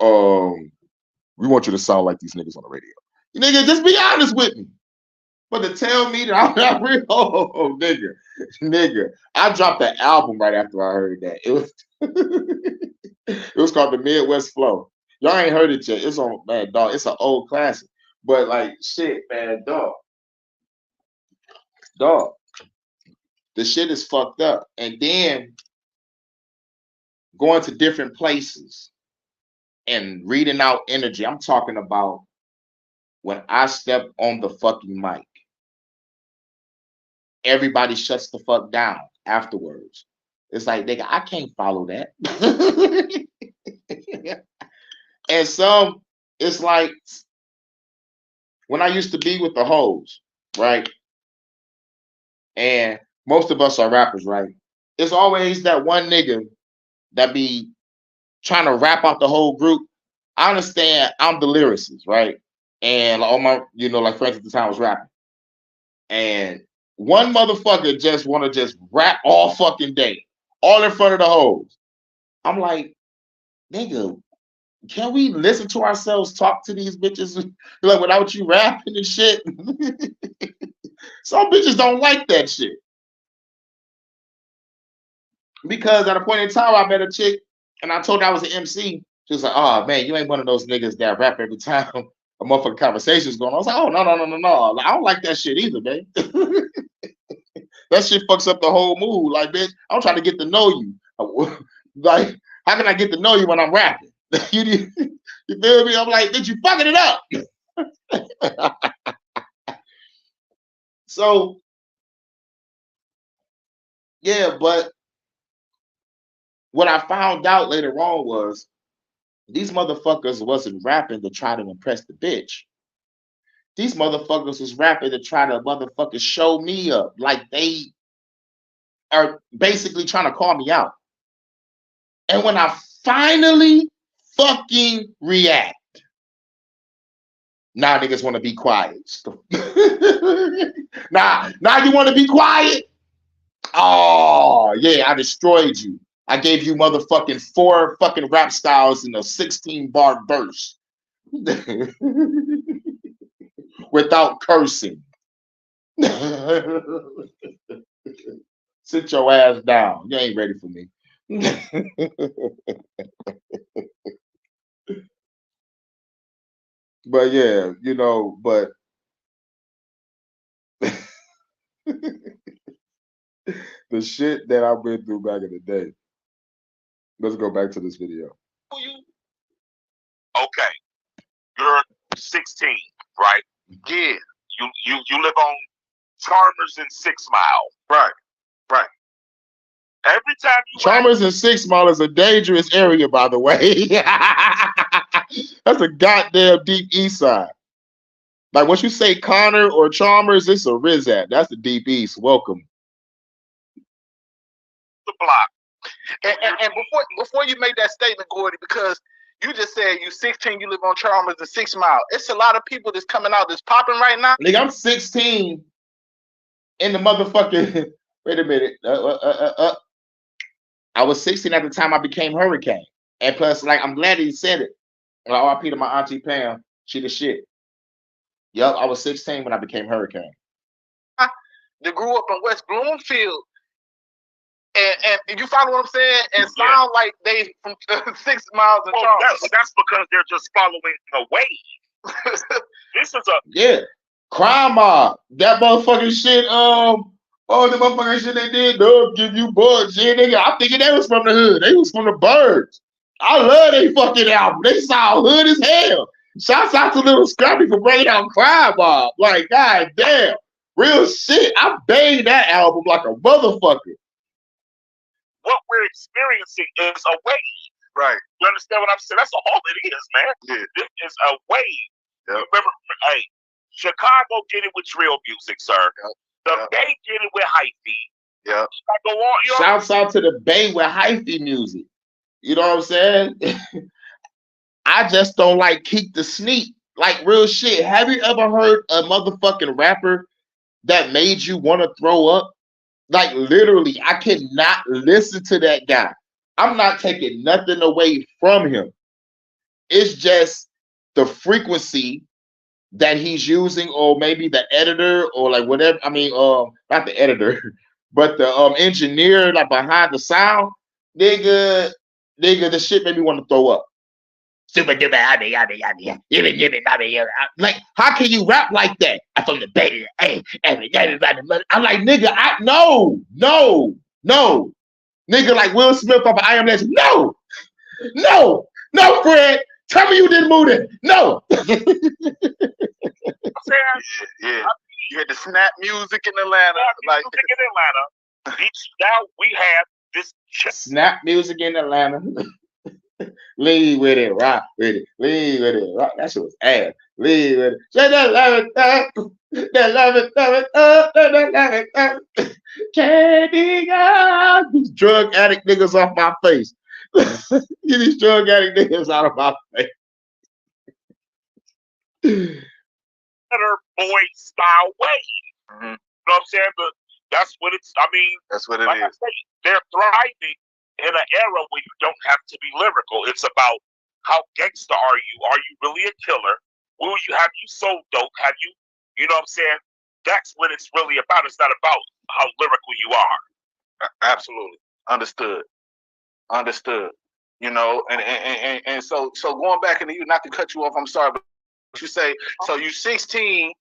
we want you to sound like these niggas on the radio. Nigga, just be honest with me. But to tell me that I'm not real, nigga, I dropped that album right after I heard that. It was called The Midwest Flow. Y'all ain't heard it yet. It's on, man, dog. It's an old classic. But like, shit, man, dog. The shit is fucked up. And then going to different places and reading out energy. I'm talking about when I step on the fucking mic, everybody shuts the fuck down afterwards. It's like, nigga, I can't follow that. And some, it's like when I used to be with the hoes, right? And most of us are rappers, right? It's always that one nigga that be trying to rap out the whole group. I understand I'm the lyricist, right? And all my, like friends at the time was rapping. And one motherfucker just want to just rap all fucking day, all in front of the hoes. I'm like, nigga, can we listen to ourselves talk to these bitches like without you rapping and shit? Some bitches don't like that shit. Because at a point in time, I met a chick and I told her I was an MC. She was like, oh man, you ain't one of those niggas that rap every time a motherfucking conversation's going on. I was like, oh, no. I don't like that shit either, man. That shit fucks up the whole mood. Like, bitch, I'm trying to get to know you. Like, how can I get to know you when I'm rapping? You feel me? I'm like, bitch, you fucking it up. So, yeah, but what I found out later on was these motherfuckers wasn't rapping to try to impress the bitch. These motherfuckers was rapping to try to motherfucking show me up. Like they are basically trying to call me out. And when I finally fucking react, now niggas want to be quiet. Now you want to be quiet? Oh, yeah, I destroyed you. I gave you motherfucking 4 fucking rap styles in a 16-bar verse. Without cursing. Sit your ass down. You ain't ready for me. But yeah, but the shit that I've been through back in the day. Let's go back to this video. Okay, you're 16, right? Yeah. You live on Chalmers and 6 Mile. Right. Every time you Chalmers and 6 Mile is a dangerous area, by the way. That's a goddamn deep east side. Like once you say Connor or Chalmers, it's a Rizat. That's the deep east. Welcome. The block. And before you make that statement, Gordy, because you just said you 16, you live on Chalmers and 6 Mile. It's a lot of people that's coming out that's popping right now. Nigga, I'm 16 in the motherfucking. Wait a minute. I was 16 at the time I became Hurricane. And plus, like, I'm glad he said it. RIP to my auntie Pam. She the shit. Yup, I was 16 when I became Hurricane. They grew up in West Bloomfield. And you follow what I'm saying? And sound like they from 6 miles in Chalmers. That's because they're just following the wave. This is a crime mob. That motherfucking shit. The motherfucking shit they did. They'll give you bugs. Yeah, nigga. I'm thinking they was from the hood. They was from the birds. I love they fucking album. They sound hood as hell. Shouts out to Little Scrappy for bringing out Crime Mob. Like, god damn. Real shit. I banged that album like a motherfucker. what we're experiencing is a wave. Right. You understand what I'm saying? That's all it is, man. Yeah. This is a wave. Yep. Remember, hey, Chicago did it with drill music, sir. Yep. The Yep. Bay did it with hyphy. Yeah. Go on, you know? Shouts out to the Bay with hyphy music. You know what I'm saying? I just don't like Keep the Sneak. Like real shit. Have you ever heard a motherfucking rapper that made you want to throw up? Like literally, I cannot listen to that guy. I'm not taking nothing away from him. It's just the frequency that he's using, or maybe the editor, or like whatever. I mean, not the editor, but the engineer like behind the sound. Nigga, the shit made me want to throw up. Super duper, like, how can you rap like that? I'm from the Bay. Hey, everybody. I'm like, nigga, no. Nigga, like Will Smith of I Am Legend. No, Fred. Tell me you didn't move it. No. Yeah. You had the snap music in Atlanta. Like music in Atlanta. Now we have this snap music in Atlanta. Lead with it, rock with it, lead with it, rock. That shit was ass. Lead with it. Love it. Candy, these drug addict niggas off my face. Get these drug addict niggas out of my face. Better boy style way. Mm-hmm. You know what I'm saying? But that's what it's. I mean, that's what it like is. I say, they're thriving in an era where you don't have to be lyrical. It's about how gangster are you? Are you really a killer? Will you have you sold dope? Have you? You know what I'm saying? That's what it's really about. It's not about how lyrical you are. Absolutely understood. You know, and so going back into you, not to cut you off. I'm sorry, but you say so. You 16.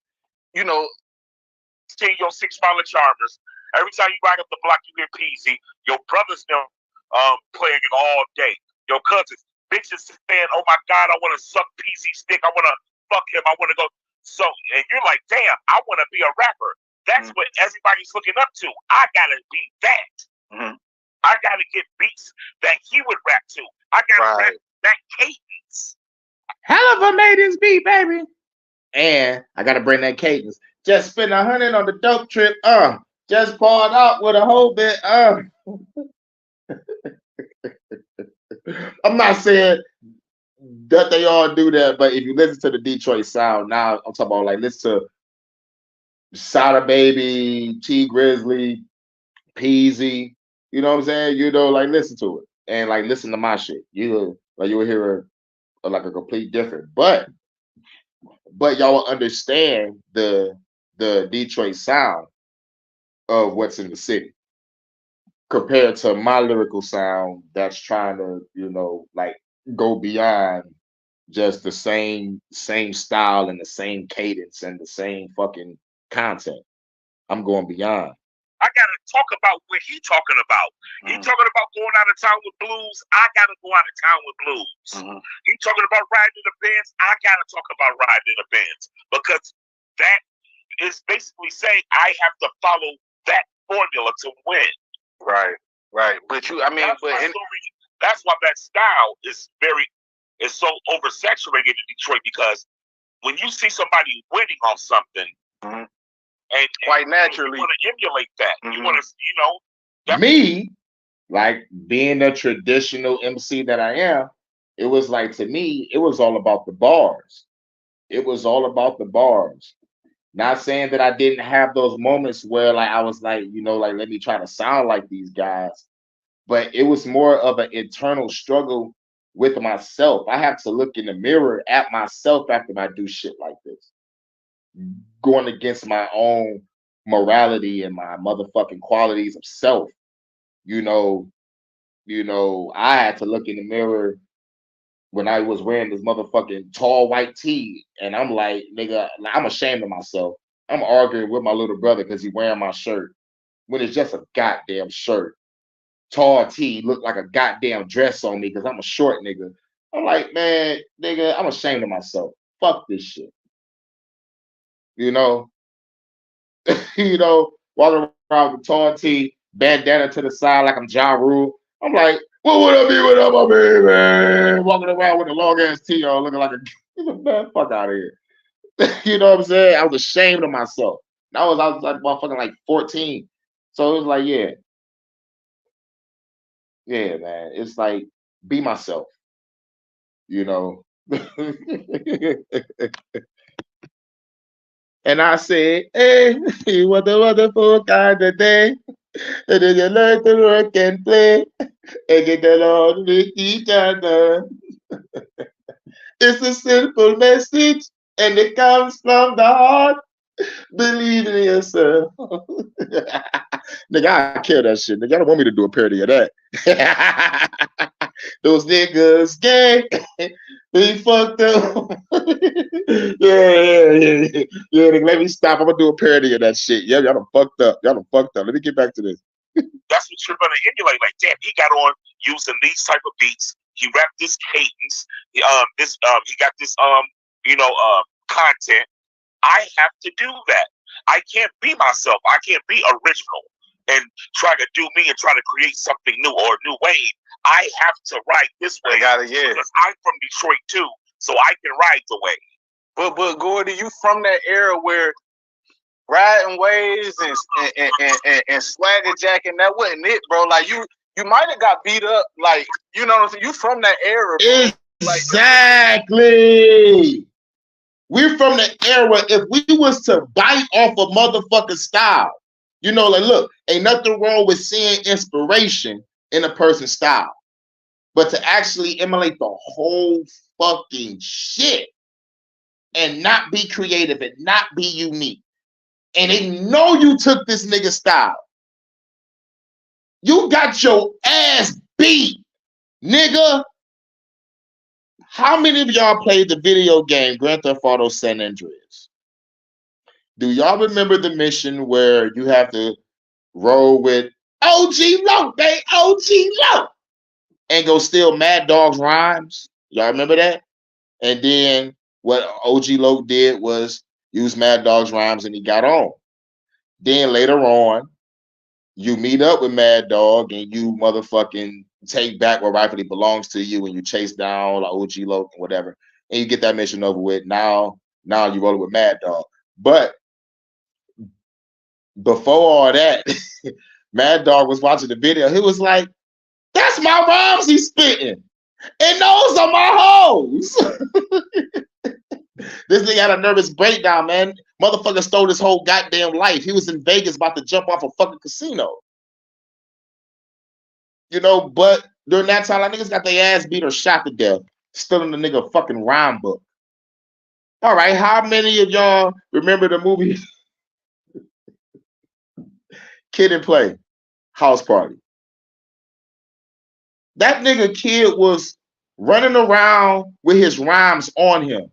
You know, your 6 mile charmers. Every time you ride up the block, you hear Peasy. Your brothers them playing it all day. Your cousins, bitches saying, "Oh my God, I want to suck Peasy's dick. I want to fuck him. I want to go." So, and you're like, "Damn, I want to be a rapper." That's what everybody's looking up to. I gotta be that. Mm-hmm. I gotta get beats that he would rap to. I gotta rap that cadence. Hell of a made this beat, baby. And I gotta bring that cadence. Just spend 100 on the dope trip. Just poured out with a whole bit. I'm not saying that they all do that, but if you listen to the Detroit sound, now I'm talking about like listen to Sada Baby, T Grizzly, Peasy. You know what I'm saying? You know, like listen to it and like listen to my shit. You'll hear like a complete different. But y'all will understand the Detroit sound of what's in the city compared to my lyrical sound that's trying to, you know, like go beyond just the same style and the same cadence and the same fucking content. I'm going beyond. I gotta talk about what he talking about. He talking about going out of town with blues. I gotta go out of town with blues. He talking about riding in the Benz. I gotta talk about riding in the Benz because that is basically saying I have to follow that formula to win. Right. But you, I mean, that's why that style is so oversaturated in Detroit because when you see somebody winning on something. And quite naturally, you want to emulate that. You want to, you know. Me, like being a traditional MC that I am, it was like to me, it was all about the bars. It was all about the bars. Not saying that I didn't have those moments where like I was like, you know, like let me try to sound like these guys, but it was more of an internal struggle with myself. I have to look in the mirror at myself after I do shit like this. Going against my own morality and my motherfucking qualities of self. You know, I had to look in the mirror when I was wearing this motherfucking tall white tee, and I'm like, nigga, I'm ashamed of myself. I'm arguing with my little brother because he wearing my shirt when it's just a goddamn shirt. Tall tee look like a goddamn dress on me because I'm a short nigga. I'm like, man, nigga, I'm ashamed of myself. Fuck this shit. You know, walking around with tall tee bandana to the side like I'm Ja Rule. I'm like, what would I be without my baby? Walking around with a long ass tee on, looking like a man, fuck out of here. You know what I'm saying? I was ashamed of myself. I was like motherfucking like 14. So it was like, yeah, man. It's like be myself, you know. And I said, hey, what a wonderful kind of day. And then you learn to work and play and get along with each other. It's a simple message and it comes from the heart. Believe in yourself. Nigga, I kill that shit. Nigga, I don't want me to do a parody of that. Those niggas gay. They fucked up. Yeah. Nigga, let me stop. I'm gonna do a parody of that shit. Yeah, y'all done fucked up. Let me get back to this. That's what you're gonna emulate. Like, damn, he got on using these type of beats. He rapped this cadence. He got this content. I have to do that. I can't be myself. I can't be original and try to do me and try to create something new or a new wave. I have to ride this way. Because I'm from Detroit too, so I can ride the wave. But Gordy, you from that era where riding waves and swagger jacking, that wasn't it, bro. Like you might have got beat up, like, you know what I'm saying? You from that era, bro. Exactly. We're from the era, if we was to bite off a motherfucking style, you know, like, look, ain't nothing wrong with seeing inspiration in a person's style. But to actually emulate the whole fucking shit and not be creative and not be unique. And they know you took this nigga style. You got your ass beat, nigga. How many of y'all played the video game Grand Theft Auto San Andreas? Do y'all remember the mission where you have to roll with OG Low, and go steal Mad Dog's rhymes? Y'all remember that? And then what OG Low did was use Mad Dog's rhymes and he got on. Then later on, you meet up with Mad Dog and you motherfucking take back what rightfully belongs to you and you chase down like OG Low and whatever. And you get that mission over with. Now you roll it with Mad Dog. But before all that, Mad Dog was watching the video. He was like, that's my rhymes he's spitting. And those are my hoes. This nigga had a nervous breakdown, man. Motherfucker stole his whole goddamn life. He was in Vegas about to jump off a fucking casino. You know, but during that time, like, niggas got their ass beat or shot to death, stealing the nigga fucking rhyme book. All right, how many of y'all remember the movie Kid and Play, House Party? That nigga Kid was running around with his rhymes on him,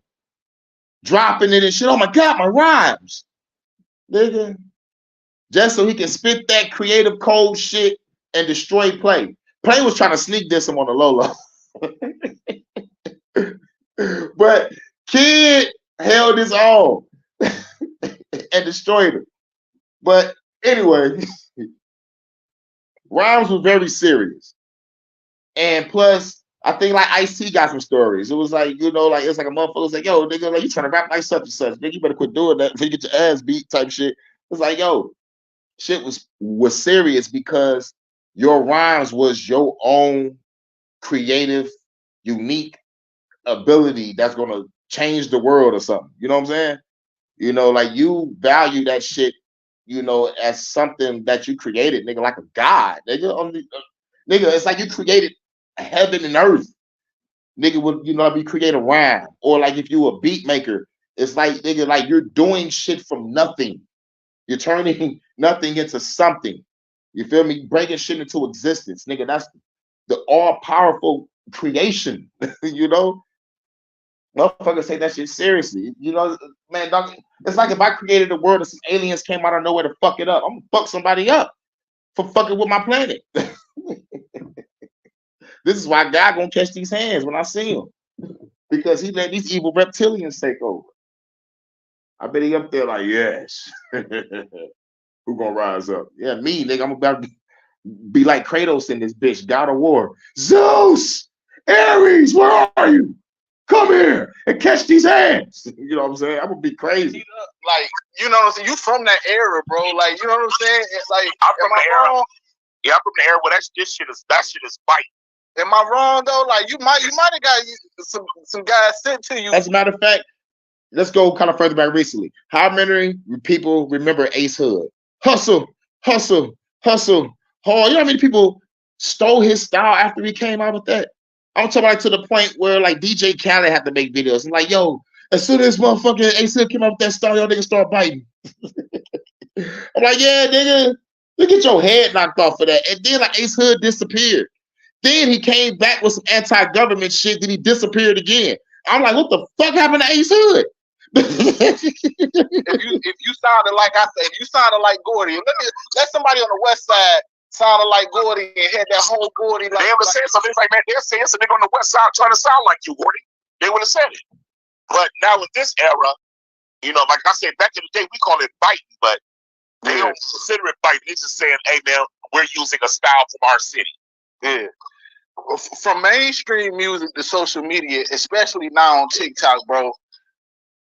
dropping it and shit. Oh my God, my rhymes. Nigga. Just so he can spit that creative cold shit and destroy Play. Play was trying to sneak diss him on the low. But Kid held his own and destroyed him. But anyway, rhymes was very serious. And plus, I think like Ice-T got some stories. It was like, you know, like it's like a motherfucker was like, yo, nigga, like you trying to rap like such and such. Nigga, you better quit doing that before you get your ass beat type shit. It's like, yo, shit was serious because your rhymes was your own creative, unique ability that's gonna change the world or something. You know what I'm saying? You know, like you value that shit, you know, as something that you created, nigga, like a god, nigga. Nigga, it's like you created heaven and earth. Nigga would, you know, be create a rhyme. Or like if you a beat maker, it's like, nigga, like you're doing shit from nothing. You're turning nothing into something. You feel me? Bringing shit into existence. Nigga, that's the all-powerful creation. You know? Motherfuckers take that shit seriously. You know, man, dog, it's like if I created a world and some aliens came out of nowhere to fuck it up. I'm gonna fuck somebody up for fucking with my planet. This is why God gonna catch these hands when I see him. Because he let these evil reptilians take over. I bet he up there like, yes. Who gonna rise up? Yeah, me, nigga. be like Kratos in this bitch, God of War. Zeus, Ares, where are you? Come here and catch these hands. You know what I'm saying? I'm gonna be crazy. Like, you know what I'm saying? You from that era, bro. Like, you know what I'm saying? It's like, I'm from am I the era. wrong? Yeah, I'm from the era where that shit is biting. Am I wrong though? Like, you might have got some guys sent to you. As a matter of fact, let's go kind of further back recently. How many people remember Ace Hood? Hustle, hustle, hustle. Oh, you know how many people stole his style after he came out with that? I'm talking like to the point where like DJ Khaled had to make videos. And like, yo, as soon as motherfucking Ace Hood came out with that style, y'all niggas start biting. I'm like, yeah, nigga, you get your head knocked off for that. And then like Ace Hood disappeared. Then he came back with some anti-government shit. Then he disappeared again. I'm like, what the fuck happened to Ace Hood? If you sounded like I said, if you sounded like Gordy, let somebody on the west side sounded like Gordy and had that whole Gordy. Like, they ever said something like, man, they're saying something on the west side trying to sound like you, Gordy. They would have said it. But now in this era, you know, like I said, back in the day, we call it biting, but they don't consider it biting. They're just saying, hey, man, we're using a style from our city. Yeah. From mainstream music to social media, especially now on TikTok, bro.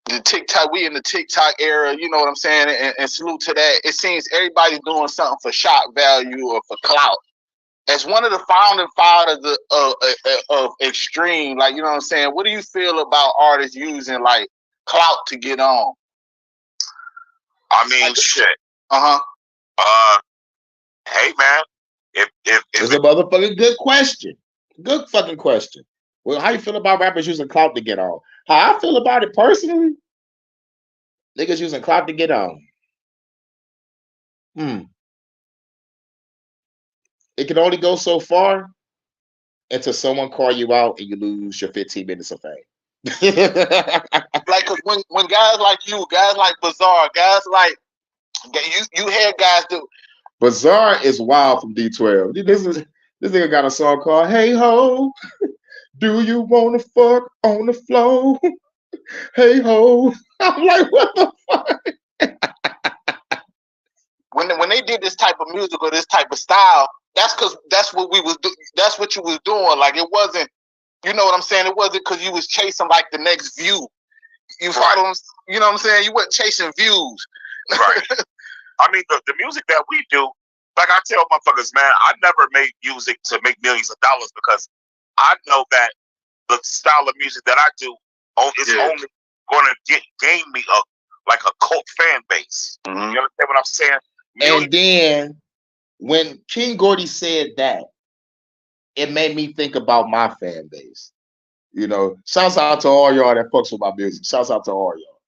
The TikTok, we in the TikTok era, you know what I'm saying? And salute to that. It seems everybody's doing something for shock value or for clout. As one of the founding fathers of extreme, like, you know what I'm saying? What do you feel about artists using like clout to get on? I mean, shit. Hey, man. If it's a motherfucking good question. Good fucking question. Well, how you feel about rappers using clout to get on? How I feel about it personally, niggas using clout to get on. It can only go so far until someone call you out and you lose your 15 minutes of fame. Like, cause when guys like you, guys like Bizarre, guys like you had guys do. Bizarre is wild from D12. This nigga got a song called "Hey Ho." Do you wanna fuck on the floor? Hey ho. I'm like, what the fuck? When they did this type of music or this type of style, that's what that's what you was doing. Like, it wasn't, you know what I'm saying? It wasn't because you was chasing like the next view. You follow, you know what I'm saying? You weren't chasing views. Right. I mean, the music that we do, like I tell motherfuckers, man, I never made music to make millions of dollars because I know that the style of music that I do is only going to gain me a cult fan base. You understand what I'm saying? And then when King Gordy said that, it made me think about my fan base. You know, shouts out to all y'all that fucks with my music. Shouts out to all y'all.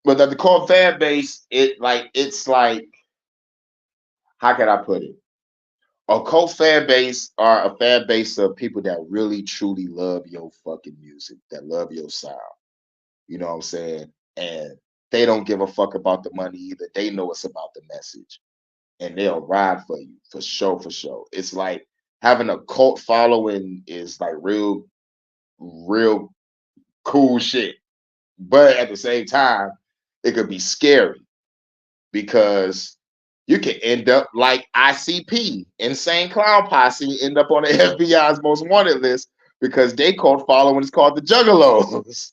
But the cult fan base, it's like, how can I put it? A cult fan base are a fan base of people that really truly love your fucking music, that love your sound. You know what I'm saying? And they don't give a fuck about the money either. They know it's about the message. And they'll ride for you, for sure, for sure. It's like having a cult following is like real cool shit. But at the same time, it could be scary because you can end up like ICP, Insane Clown Posse, end up on the FBI's most wanted list because they cult following is called the Juggalos.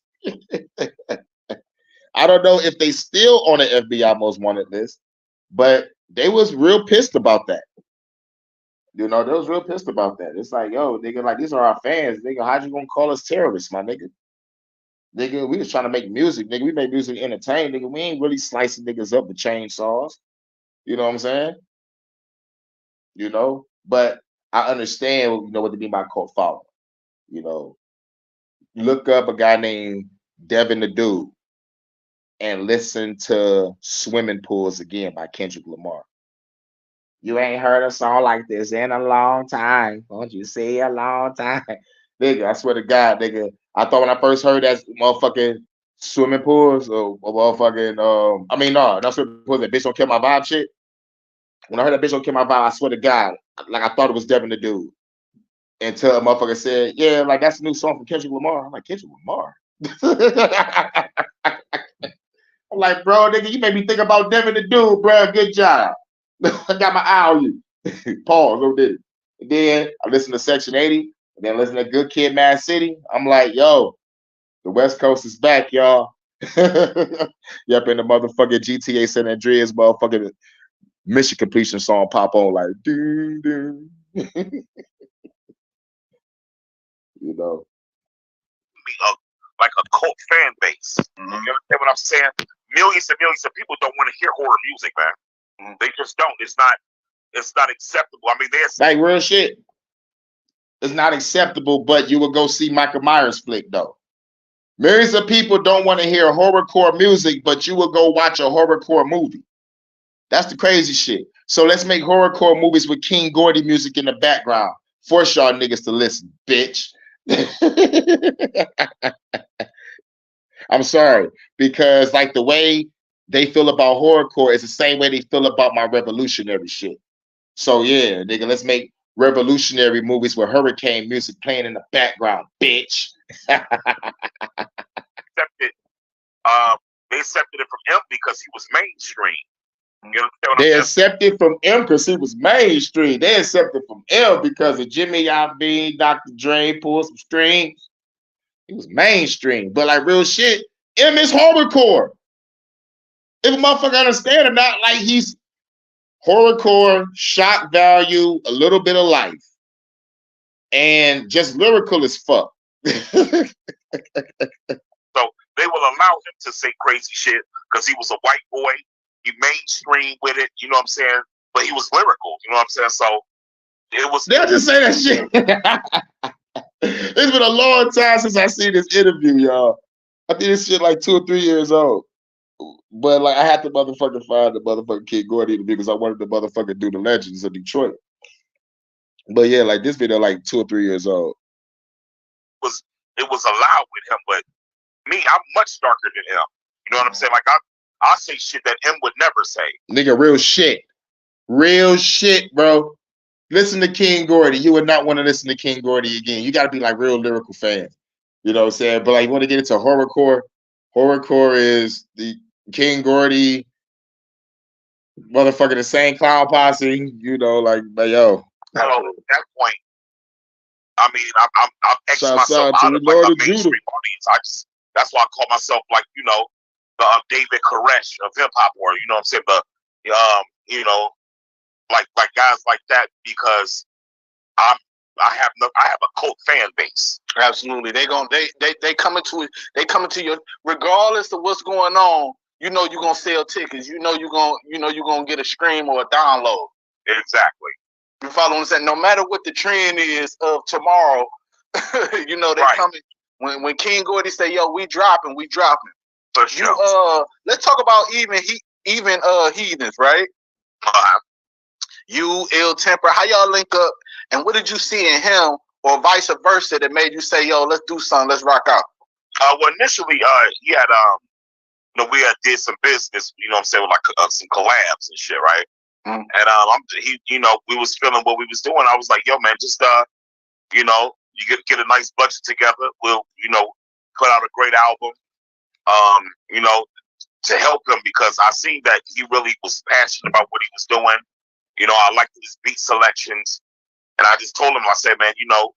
I don't know if they still on the FBI most wanted list, but they was real pissed about that. You know, they was real pissed about that. It's like, yo, nigga, like, these are our fans. Nigga, how you gonna call us terrorists, my nigga? Nigga, we just trying to make music, nigga. We make music to entertain, nigga. We ain't really slicing niggas up with chainsaws. You know what I'm saying? You know, but I understand, you know, what they mean by cult following. You know, look up a guy named Devin the Dude and listen to Swimming Pools Again by Kendrick Lamar. You ain't heard a song like this in a long time. Won't you say a long time? Nigga, I swear to God, nigga. I thought when I first heard that motherfucking Swimming Pools or motherfucking, I mean, no, that's what was that Bitch Don't Kill My Vibe shit. When I heard that Bitch Don't Kill My Vibe, I swear to God, like I thought it was Devin the Dude. Until a motherfucker said, yeah, like that's a new song from Kendrick Lamar. I'm like, Kendrick Lamar? I'm like, bro, nigga, you made me think about Devin the Dude, bro. Good job. I got my eye on you. Pause. Go did it. And then I listened to Section 80. And then listen to Good Kid, Mad City. I'm like, yo, the West Coast is back, y'all. Yep, and the motherfucking GTA San Andreas motherfucking mission completion song pop on like, ding, ding. You know. Like a cult fan base. You understand what I'm saying? Millions and millions of people don't want to hear horror music, man. They just don't. It's not acceptable. I mean, there's like real shit. It's not acceptable, but you will go see Michael Myers flick though. Millions of people don't want to hear horrorcore music, but you will go watch a horrorcore movie. That's the crazy shit. So let's make horrorcore movies with King Gordy music in the background. Force y'all niggas to listen, bitch. I'm sorry, because like the way they feel about horrorcore is the same way they feel about my revolutionary shit. So yeah, nigga, let's make revolutionary movies with hurricane music playing in the background, bitch. They accepted it from him because he was mainstream. You understand what They I'm accepted from M because he was mainstream. They accepted from M because of Jimmy Iovine, Dr. Dre, pulled some strings. He was mainstream. But like real shit, M is horrorcore. If a motherfucker understand or not, like he's horrorcore, shock value, a little bit of life. And just lyrical as fuck. So they will allow him to say crazy shit because he was a white boy. He mainstream with it, you know what I'm saying? But he was lyrical, you know what I'm saying? So it was. They'll just say that shit. It's been a long time since I seen this interview, y'all. I think this shit like 2 or 3 years old. But like I had to motherfucking find the motherfucking King Gordy because I wanted to motherfucking do the Legends of Detroit. But yeah, like this video like 2 or 3 years old. It was allowed with him, but me, I'm much darker than him. You know what I'm saying? Like I say shit that him would never say. Nigga, real shit. Real shit, bro. Listen to King Gordy. You would not want to listen to King Gordy again. You got to be like real lyrical fans. You know what I'm saying? But like you want to get into horrorcore. Horrorcore is the King Gordy, motherfucking Insane Clown Posse. You know, like, but yo. So at that point, I mean, I'm X'ing myself out of like a mainstream audience. That's why I call myself like, you know, the David Koresh of hip hop, or you know what I'm saying, the you know, like guys like that, because I have a cult fan base. Absolutely, they coming to you regardless of what's going on. You know you're gonna sell tickets. You know you're gonna get a stream or a download. Exactly. You follow what I'm saying? No matter what the trend is of tomorrow, you know they coming. When King Gordy say, "Yo, we dropping." For sure. Let's talk about even heathens, right? You, Ill Temper, how y'all link up, and what did you see in him, or vice versa, that made you say, "Yo, let's do something, let's rock out"? Well, initially, he had you know, we had did some business, you know what I'm saying, with like some collabs and shit, right? And you know, we was feeling what we was doing. I was like, "Yo, man, just you know, you get a nice budget together. We'll, you know, put out a great album, you know, to help him, because I seen that he really was passionate about what he was doing. You know, I liked his beat selections, and I just told him, I said, man, you know,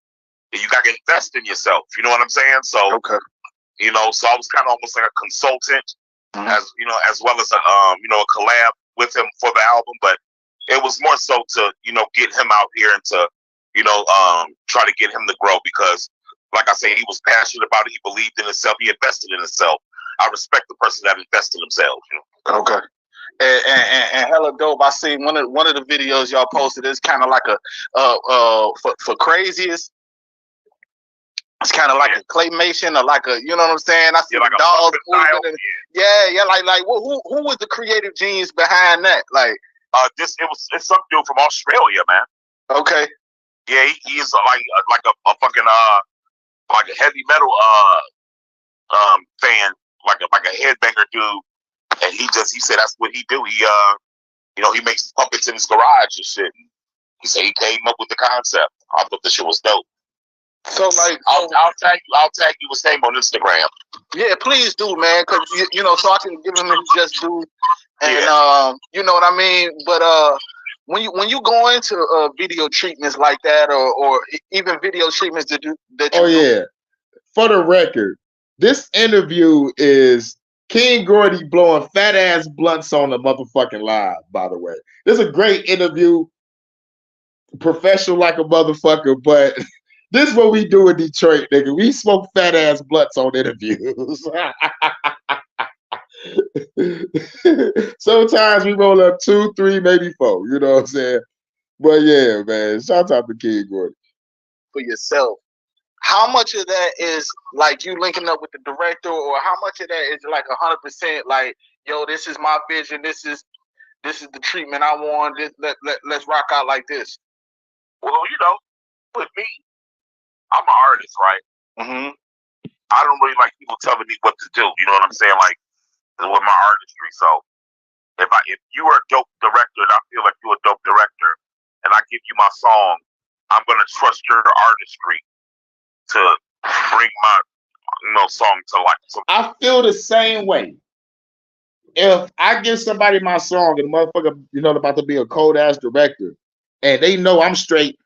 you got to invest in yourself. You know what I'm saying? So, you know, so I was kind of almost like a consultant, as you know, as well as a you know, a collab with him for the album. But it was more so to, you know, get him out here and to, you know, try to get him to grow, because, like I say, he was passionate about it. He believed in himself. He invested in himself. I respect the person that invested in themselves. You know? Okay. And hella dope. I see one of the videos y'all posted is kind of like a for craziest. It's kind of like a claymation, or like a, you know what I'm saying? I see like the dolls moving. Yeah. Like who was the creative genius behind that? Like it's some dude from Australia, man. Okay. Yeah, he is like a fucking like a heavy metal fan, like a headbanger dude. And he said that's what he do. He you know, he makes puppets in his garage and shit. He said he came up with the concept. I thought the shit was dope. So like, I'll tag you his name on Instagram. Yeah, please do, man, because you know, so I can give him his just due, and you know what I mean. But when you go into video treatments like that, or even video treatments that you Oh do. yeah. For the record, this interview is King Gordy blowing fat ass blunts on the motherfucking live, by the way. This is a great interview, professional like a motherfucker, but this is what we do in Detroit, nigga. We smoke fat ass blunts on interviews. Sometimes we roll up 2, 3, maybe 4. You know what I'm saying? But yeah, man. Shout out to King Gordy. For yourself, how much of that is like you linking up with the director, or how much of that is like 100% like, yo, this is my vision, this is the treatment I want, let's rock out like this? Well, with me, I'm an artist, right? Mm-hmm. I don't really like people telling me what to do. You know what I'm saying? Like with my artistry. So if you are a dope director and I feel like you're a dope director and I give you my song, I'm gonna trust your artistry to bring my song to life. So I feel the same way. If I give somebody my song and the motherfucker, about to be a cold ass director, and they know I'm straight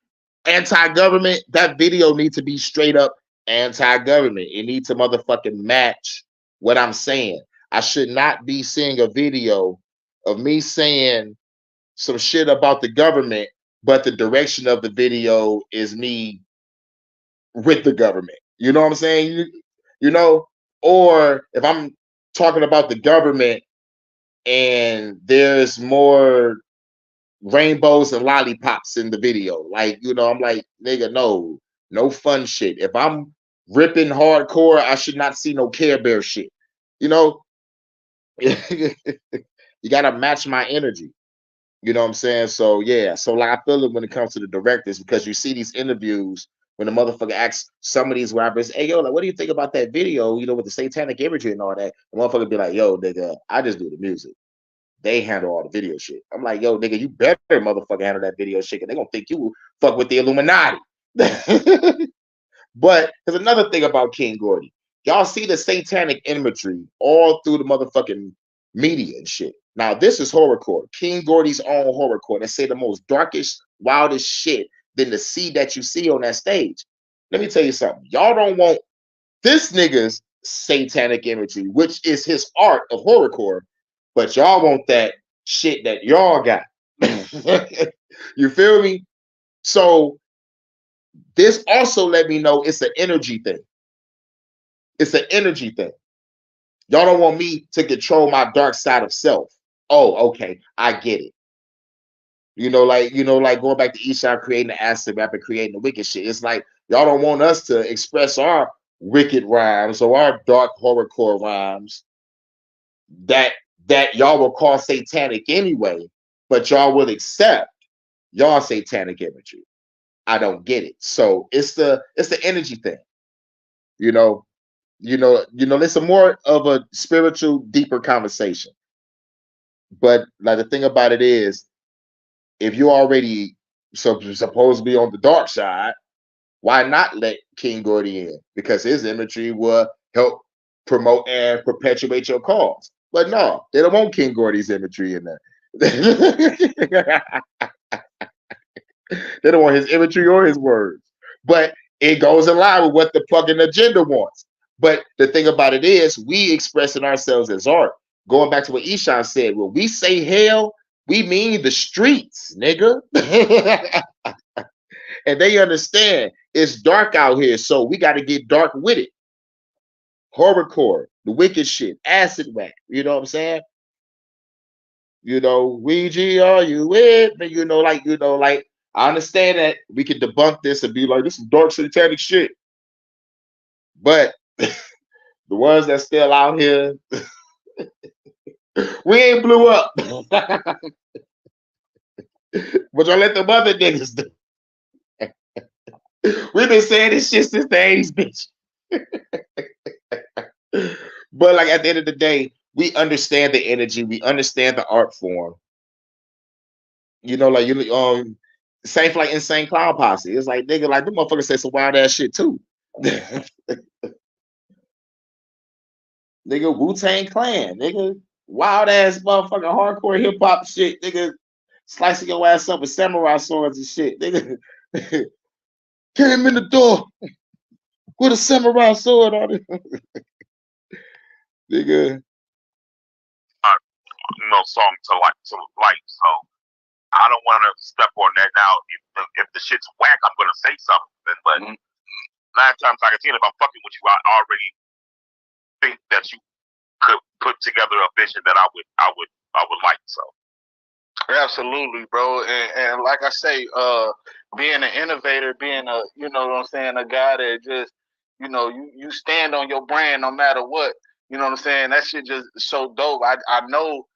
anti-government, that video needs to be straight up anti-government. It needs to motherfucking match what I'm saying. I should not be seeing a video of me saying some shit about the government, but the direction of the video is me with the government. You know what I'm saying? Or if I'm talking about the government and there's more rainbows and lollipops in the video, like, I'm like, nigga, no fun shit. If I'm ripping hardcore, I should not see no Care Bear shit. You gotta match my energy. You know what I'm saying? So yeah, so like I feel it when it comes to the directors, because you see these interviews when the motherfucker asks some of these rappers, hey yo, like what do you think about that video, with the satanic imagery and all that? The motherfucker be like, yo, nigga, I just do the music. They handle all the video shit. I'm like, yo, nigga, you better motherfucker handle that video shit, and they gonna think you fuck with the Illuminati. But there's another thing about King Gordy. Y'all see the satanic imagery all through the motherfucking media and shit. Now, this is horrorcore. King Gordy's own horrorcore. They say the most darkest, wildest shit than the sea that you see on that stage. Let me tell you something. Y'all don't want this nigga's satanic imagery, which is his art of horrorcore, but y'all want that shit that y'all got. You feel me? So this also let me know it's an energy thing. It's an energy thing. Y'all don't want me to control my dark side of self. Oh, okay, I get it. Like going back to Eshawn creating the acid rap and creating the wicked shit. It's like y'all don't want us to express our wicked rhymes or our dark horrorcore rhymes that y'all will call satanic anyway, but y'all will accept y'all satanic imagery. I don't get it. So it's the energy thing. It's a more of a spiritual, deeper conversation. But like the thing about it is, if you're already supposed to be on the dark side, why not let King Gordy in? Because his imagery will help promote and perpetuate your cause. But no, they don't want King Gordy's imagery in there. They don't want his imagery or his words. But it goes in line with what the fucking agenda wants. But the thing about it is, we expressing ourselves as art. Going back to what Eshawn said, when we say hell, we mean the streets, nigga. And they understand it's dark out here, so we got to get dark with it. Horrorcore, the wicked shit, acid rap. You know what I'm saying? Ouija, are you with me? Like I understand that we can debunk this and be like, this is dark satanic shit. But the ones that still out here, we ain't blew up. But y'all let them other niggas do. We've been saying this shit since the 80s, bitch. But like at the end of the day, we understand the energy, we understand the art form. Same for like Insane Clown Posse. It's like, nigga, like the motherfucker said some wild ass shit too. Nigga, Wu-Tang Clan, nigga, wild ass motherfucking hardcore hip hop shit, nigga. slicing your ass up with samurai swords and shit. Nigga came in the door with a samurai sword on it. Nigga. Song to like. So I don't want to step on that now. If the shit's whack, I'm gonna say something. But 9 times out of 10, if I'm fucking with you, I already think that you could put together a vision that I would like. So absolutely, bro. And like I say, being an innovator, being a, you know what I'm saying, a guy that just, you know, you stand on your brand no matter what. You know what I'm saying? That shit just so dope. I know,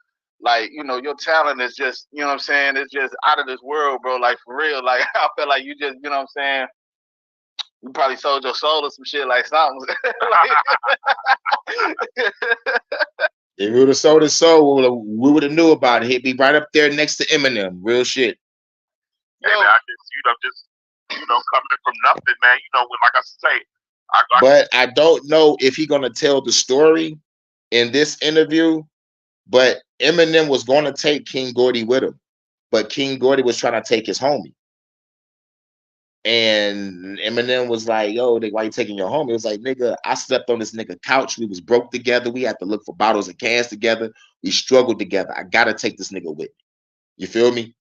like, you know, your talent is just, you know what I'm saying, it's just out of this world, bro. Like, for real. Like, I feel like you just, you know what I'm saying, you probably sold your soul or some shit like something. If we would have sold his soul, we would have knew about it. He'd be right up there next to Eminem. Real shit. Hey, man, I just coming from nothing, man. Like I say, but I don't know if he's gonna tell the story in this interview. But Eminem was going to take King Gordy with him, but King Gordy was trying to take his homie. And Eminem was like, "Yo, why you taking your homie?" It was like, "Nigga, I slept on this nigga couch. We was broke together. We had to look for bottles and cans together. We struggled together. I gotta take this nigga with me. You feel me?"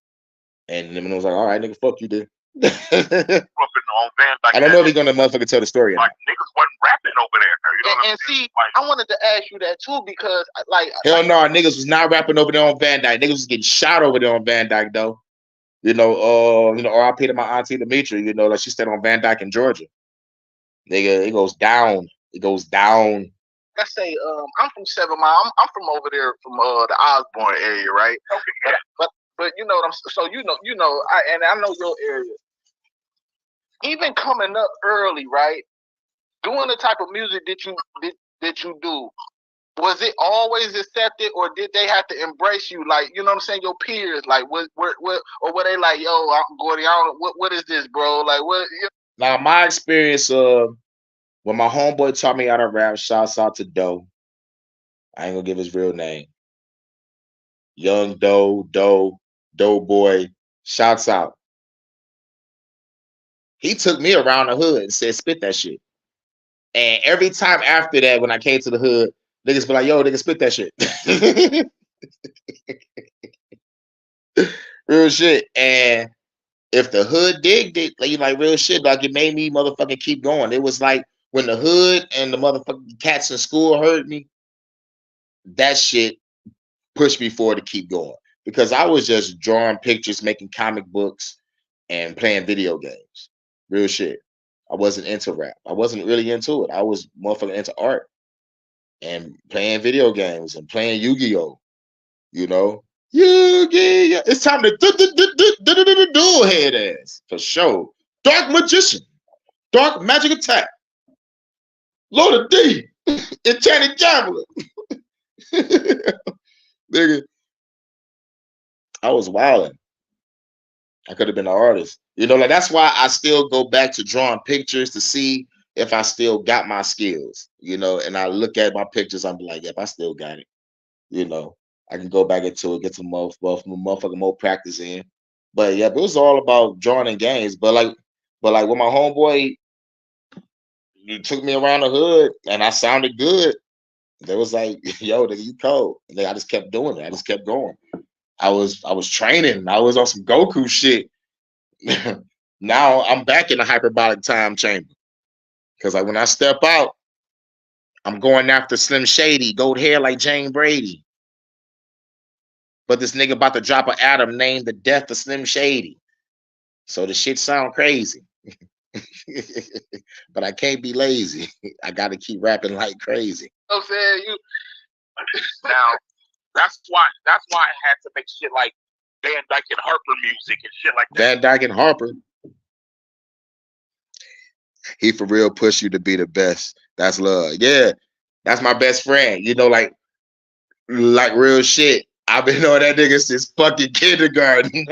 And Eminem was like, "All right, nigga, fuck you, dude." I don't know if he's gonna motherfucker tell the story. Like niggas wasn't rapping over there. You know and see, I wanted to ask you that too because, like, hell no, niggas was not rapping over there on Van Dyke. Niggas was getting shot over there on Van Dyke though. R.I.P. to my auntie Demetri. Like she stayed on Van Dyke in Georgia. Nigga, it goes down. It goes down. I say, I'm from 7 Mile. I'm from over there, from the Osborne area, right? Okay. But you know what I'm so I know your area. Even coming up early, right? Doing the type of music that you do, was it always accepted, or did they have to embrace you? Like, you know what I'm saying? Your peers, like, or were they like, "Yo, I'm Gordy, what is this, bro?" Like, what? Now, my experience when my homeboy taught me how to rap, shouts out to Doe. I ain't gonna give his real name. Young Doe boy, shouts out. He took me around the hood and said, "Spit that shit." And every time after that, when I came to the hood, niggas be like, "Yo, nigga, spit that shit." Real shit. And if the hood digged it, like real shit, like it made me motherfucking keep going. It was like when the hood and the motherfucking cats in school heard me, that shit pushed me forward to keep going. Because I was just drawing pictures, making comic books, and playing video games. Real shit. I wasn't into rap. I wasn't really into it. I was motherfucking into art and playing video games and playing Yu-Gi-Oh. Yu-Gi-Oh. It's time to do head ass for sure. Dark Magician, Dark Magic Attack, Loaded D, Enchanted Gambler. Nigga, I was wilding. I could have been an artist. Like that's why I still go back to drawing pictures to see if I still got my skills. And I look at my pictures, I'm like, yep, I still got it. I can go back into it, get some motherfucking more practice in. But yeah, it was all about drawing in games. But like when my homeboy, you took me around the hood and I sounded good, they was like, "Yo, nigga, you cold." And then I just kept doing it. I just kept going. I was training. I was on some Goku shit. Now I'm back in the hyperbolic time chamber. Because like when I step out, I'm going after Slim Shady, gold hair like Jane Brady. But this nigga about to drop an atom named The Death of Slim Shady. So the shit sound crazy. But I can't be lazy. I got to keep rapping like crazy. I'm saying now that's why I had to make shit like Van Dyke and Harper music and shit like that. Van Dyke and Harper. He for real push you to be the best. That's love. Yeah, that's my best friend. Like real shit. I've been on that nigga since fucking kindergarten.